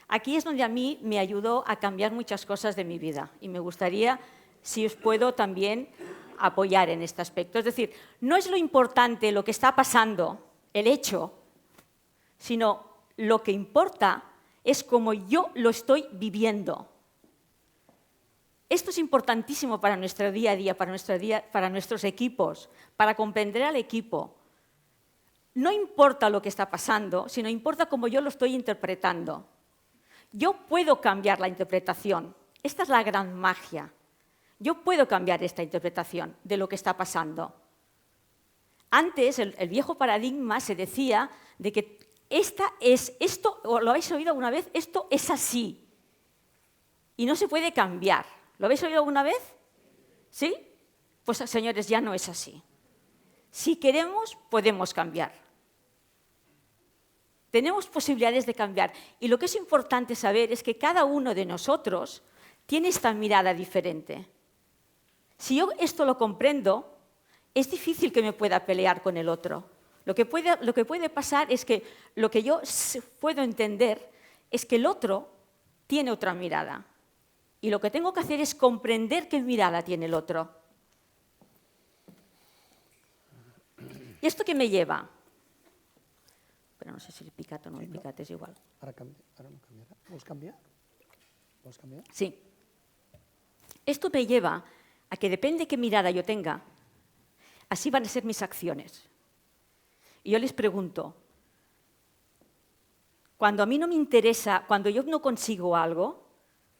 Aquí es donde a mí me ayudó a cambiar muchas cosas de mi vida y me gustaría, si os puedo, también apoyar en este aspecto. Es decir, no es lo importante lo que está pasando, el hecho, sino lo que importa es cómo yo lo estoy viviendo. Esto es importantísimo para nuestro día a día, para nuestros equipos, para comprender al equipo. No importa lo que está pasando, sino importa cómo yo lo estoy interpretando. Yo puedo cambiar la interpretación. Esta es la gran magia. Yo puedo cambiar esta interpretación de lo que está pasando. Antes, el viejo paradigma se decía de que esto, o lo habéis oído alguna vez, esto es así. Y no se puede cambiar. ¿Lo habéis oído alguna vez? ¿Sí? Pues, señores, ya no es así. Si queremos, podemos cambiar. Tenemos posibilidades de cambiar. Y lo que es importante saber es que cada uno de nosotros tiene esta mirada diferente. Si yo esto lo comprendo, es difícil que me pueda pelear con el otro. Lo que puede pasar es que lo que yo puedo entender es que el otro tiene otra mirada. Y lo que tengo que hacer es comprender qué mirada tiene el otro. ¿Y esto qué me lleva? Pero no sé si el picate o no, el picate es igual. Ahora no cambiará. ¿Puedes cambiar? ¿Puedes cambiar? Sí. Esto me lleva a que depende qué mirada yo tenga, así van a ser mis acciones. Y yo les pregunto, cuando a mí no me interesa, cuando yo no consigo algo,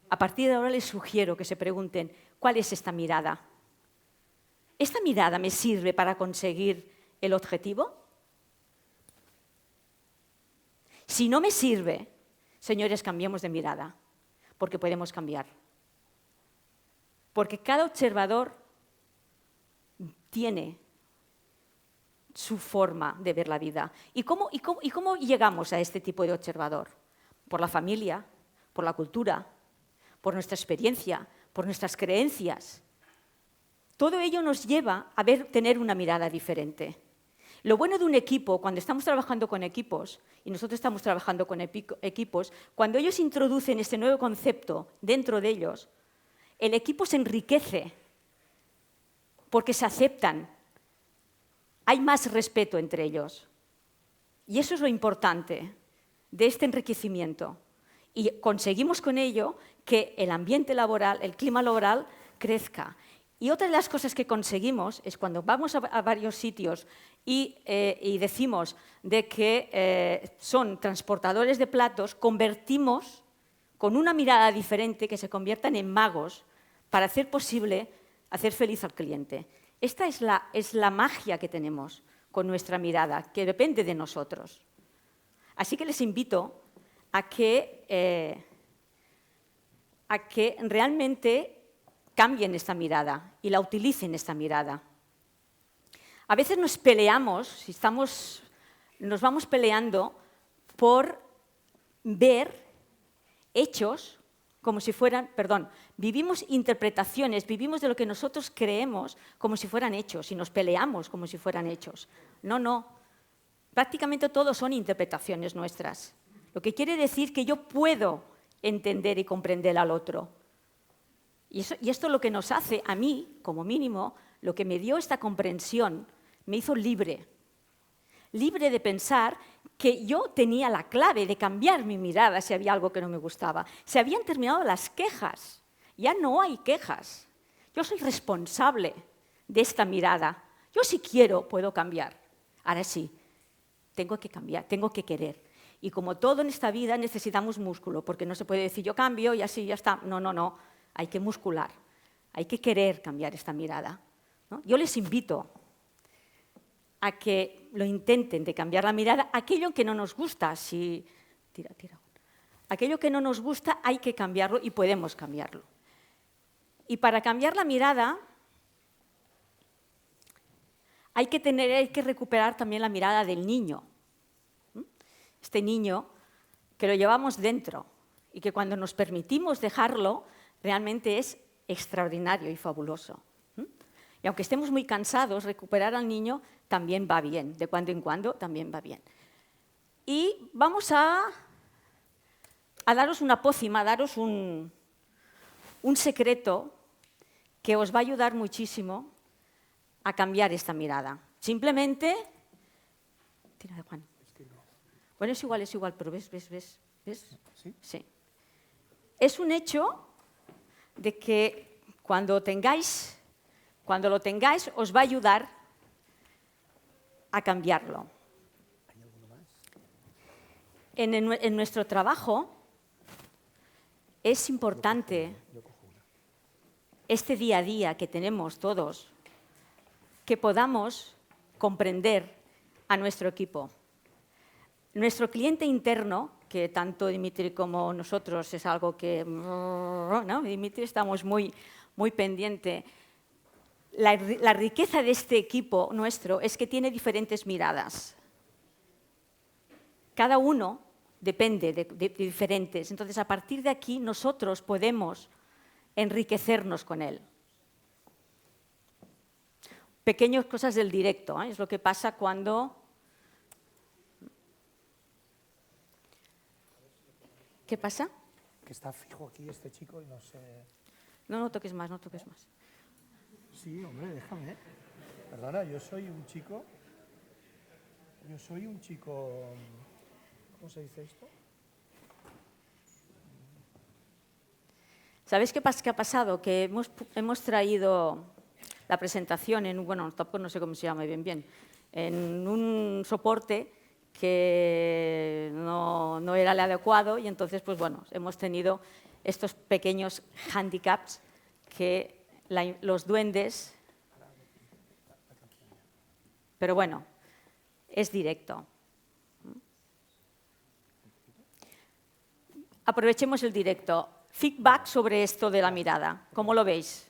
a partir de ahora les sugiero que se pregunten, ¿cuál es esta mirada? ¿Esta mirada me sirve para conseguir el objetivo? Si no me sirve, señores, cambiemos de mirada, porque podemos cambiar. Porque cada observador tiene su forma de ver la vida. ¿Y cómo llegamos a este tipo de observador? Por la familia, por la cultura, por nuestra experiencia, por nuestras creencias. Todo ello nos lleva a tener una mirada diferente. Lo bueno de un equipo, cuando estamos trabajando con equipos, y nosotros estamos trabajando con equipos, cuando ellos introducen este nuevo concepto dentro de ellos, el equipo se enriquece porque se aceptan. Hay más respeto entre ellos. Y eso es lo importante de este enriquecimiento. Y conseguimos con ello que el ambiente laboral, el clima laboral, crezca. Y otra de las cosas que conseguimos es cuando vamos a varios sitios y decimos de que son transportadores de platos, convertimos con una mirada diferente que se conviertan en magos para hacer posible hacer feliz al cliente. Esta es la magia que tenemos con nuestra mirada, que depende de nosotros. Así que les invito a que realmente cambien esta mirada y la utilicen esta mirada. A veces nos peleamos, nos vamos peleando por ver hechos como si fueran, vivimos interpretaciones, vivimos de lo que nosotros creemos como si fueran hechos y nos peleamos como si fueran hechos. No, prácticamente todos son interpretaciones nuestras. Lo que quiere decir que yo puedo entender y comprender al otro. Y esto es lo que nos hace, a mí, como mínimo, lo que me dio esta comprensión, me hizo libre. Libre de pensar que yo tenía la clave de cambiar mi mirada si había algo que no me gustaba. Se habían terminado las quejas, ya no hay quejas. Yo soy responsable de esta mirada. Yo si quiero puedo cambiar. Ahora sí, tengo que cambiar, tengo que querer. Y como todo en esta vida necesitamos músculo, porque no se puede decir yo cambio y así ya está. No, hay que muscular, hay que querer cambiar esta mirada, ¿no? Yo les invito a que lo intenten de cambiar la mirada. Aquello que no nos gusta, aquello que no nos gusta hay que cambiarlo y podemos cambiarlo. Y para cambiar la mirada hay que recuperar también la mirada del niño. Este niño que lo llevamos dentro y que cuando nos permitimos dejarlo, realmente es extraordinario y fabuloso. Y aunque estemos muy cansados, recuperar al niño también va bien, de cuando en cuando también va bien. Y vamos a daros una pócima, a daros un secreto que os va a ayudar muchísimo a cambiar esta mirada. Simplemente... Tira de Juan. Bueno, es igual, pero ¿ves? ¿Sí? Sí. Es un hecho de que cuando lo tengáis, os va a ayudar a cambiarlo. En nuestro trabajo es importante este día a día que tenemos todos, que podamos comprender a nuestro equipo. Nuestro cliente interno, que tanto Dimitri como nosotros es algo que, ¿no? Dimitri estamos muy pendiente. La riqueza de este equipo nuestro es que tiene diferentes miradas. Cada uno depende de diferentes. Entonces, a partir de aquí, nosotros podemos enriquecernos con él. Pequeñas cosas del directo, ¿eh? Es lo que pasa cuando... ¿Qué pasa? Que está fijo aquí este chico y no sé... No toques más. Sí, hombre, déjame. Perdona, yo soy un chico... ¿Cómo se dice esto? ¿Sabéis qué ha pasado? Que hemos traído la presentación tampoco no sé cómo se llama bien, en un soporte que no era el adecuado y entonces, pues bueno, hemos tenido estos pequeños handicaps que los duendes... Pero bueno, es directo. Aprovechemos el directo. Feedback sobre esto de la mirada. ¿Cómo lo veis?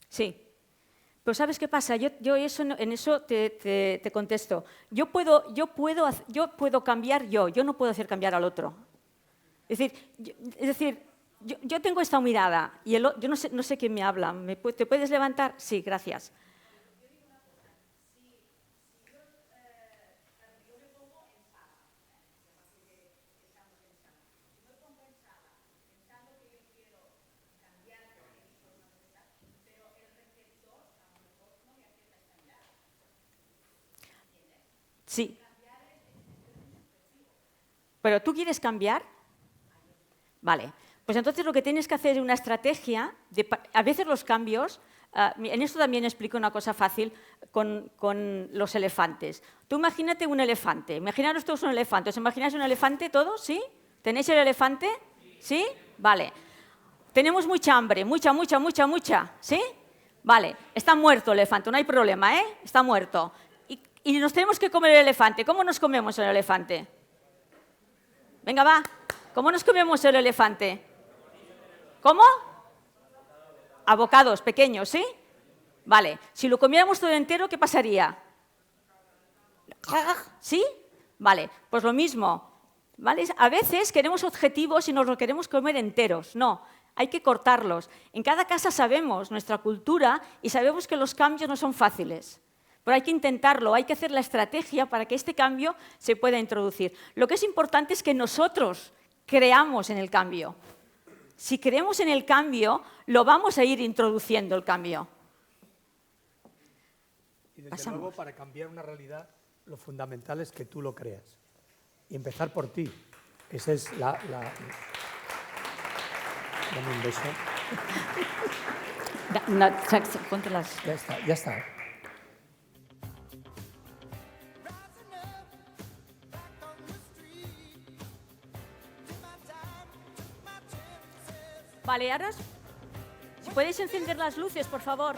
Sí. Pero ¿sabes qué pasa? Yo en eso te contesto. Yo puedo cambiar yo no puedo hacer cambiar al otro. Es decir, yo tengo esta mirada y yo no sé quién me habla. ¿Te puedes levantar? Sí, gracias. Sí. ¿Pero tú quieres cambiar? Vale. Pues entonces lo que tienes que hacer es una estrategia. A veces los cambios... en esto también explico una cosa fácil con los elefantes. Tú imagínate un elefante. Imaginaros todos un elefante. ¿Os imagináis un elefante todos? ¿Sí? ¿Tenéis el elefante? ¿Sí? Vale. Tenemos mucha hambre. Mucha. ¿Sí? Vale. Está muerto el elefante. No hay problema, ¿eh? Está muerto. Y nos tenemos que comer el elefante. ¿Cómo nos comemos el elefante? Venga, va. ¿Cómo nos comemos el elefante? ¿Cómo? A bocados pequeños, ¿sí? Vale. Si lo comiéramos todo entero, ¿qué pasaría? ¿Sí? Vale. Pues lo mismo. ¿Vale? A veces queremos objetivos y nos lo queremos comer enteros. No. Hay que cortarlos. En cada casa sabemos nuestra cultura y sabemos que los cambios no son fáciles. Pero hay que intentarlo, hay que hacer la estrategia para que este cambio se pueda introducir. Lo que es importante es que nosotros creamos en el cambio. Si creemos en el cambio, lo vamos a ir introduciendo el cambio. Y desde luego, para cambiar una realidad, lo fundamental es que tú lo creas. Y empezar por ti. Esa es la... Dame un beso. Ponte las... Ya está. Vale, ahora, si podéis encender las luces, por favor.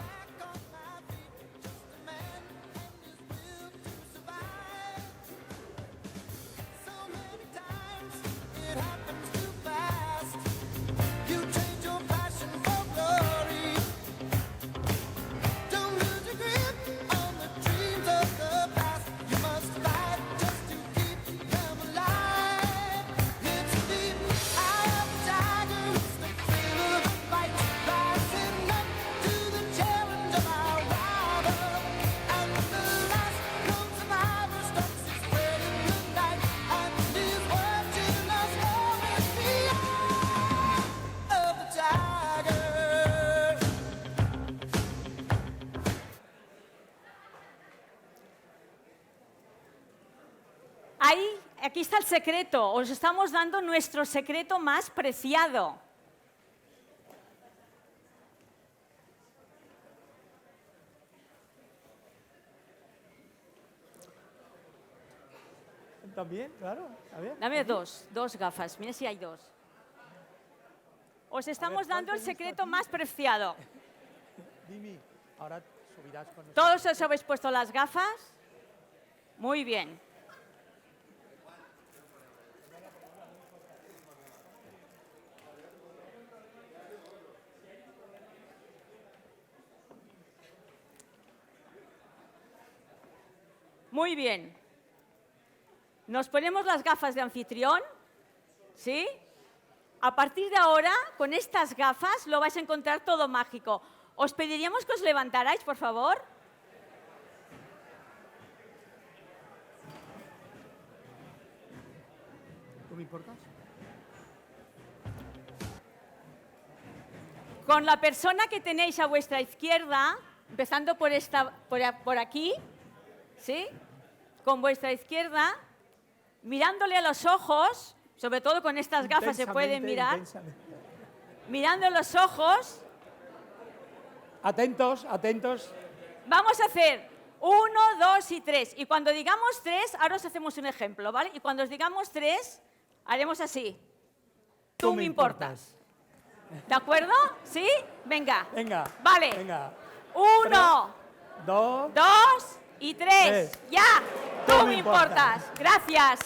aquí está el secreto. Os estamos dando nuestro secreto más preciado. También, claro. A ver. Dame dos gafas. Mira si hay dos. Os estamos dando el secreto más preciado. Dimi, ahora subirás con nosotros. ¿Todos os habéis puesto las gafas? Muy bien. Muy bien. Nos ponemos las gafas de anfitrión, ¿sí? A partir de ahora, con estas gafas, lo vais a encontrar todo mágico. Os pediríamos que os levantarais, por favor. ¿Tú me importas? Con la persona que tenéis a vuestra izquierda, empezando por aquí, ¿sí? Con vuestra izquierda, mirándole a los ojos, sobre todo con estas gafas se pueden mirar, mirando a los ojos. Atentos, atentos. Vamos a hacer 1, 2 y 3. Y cuando digamos 3, ahora os hacemos un ejemplo, ¿vale? Y cuando os digamos 3, haremos así. Tú me importas. ¿De acuerdo? ¿Sí? Venga. Venga. Vale. Venga. 1, 2. 2 y 3. Tres. ¡Ya! Tú me importas. Gracias.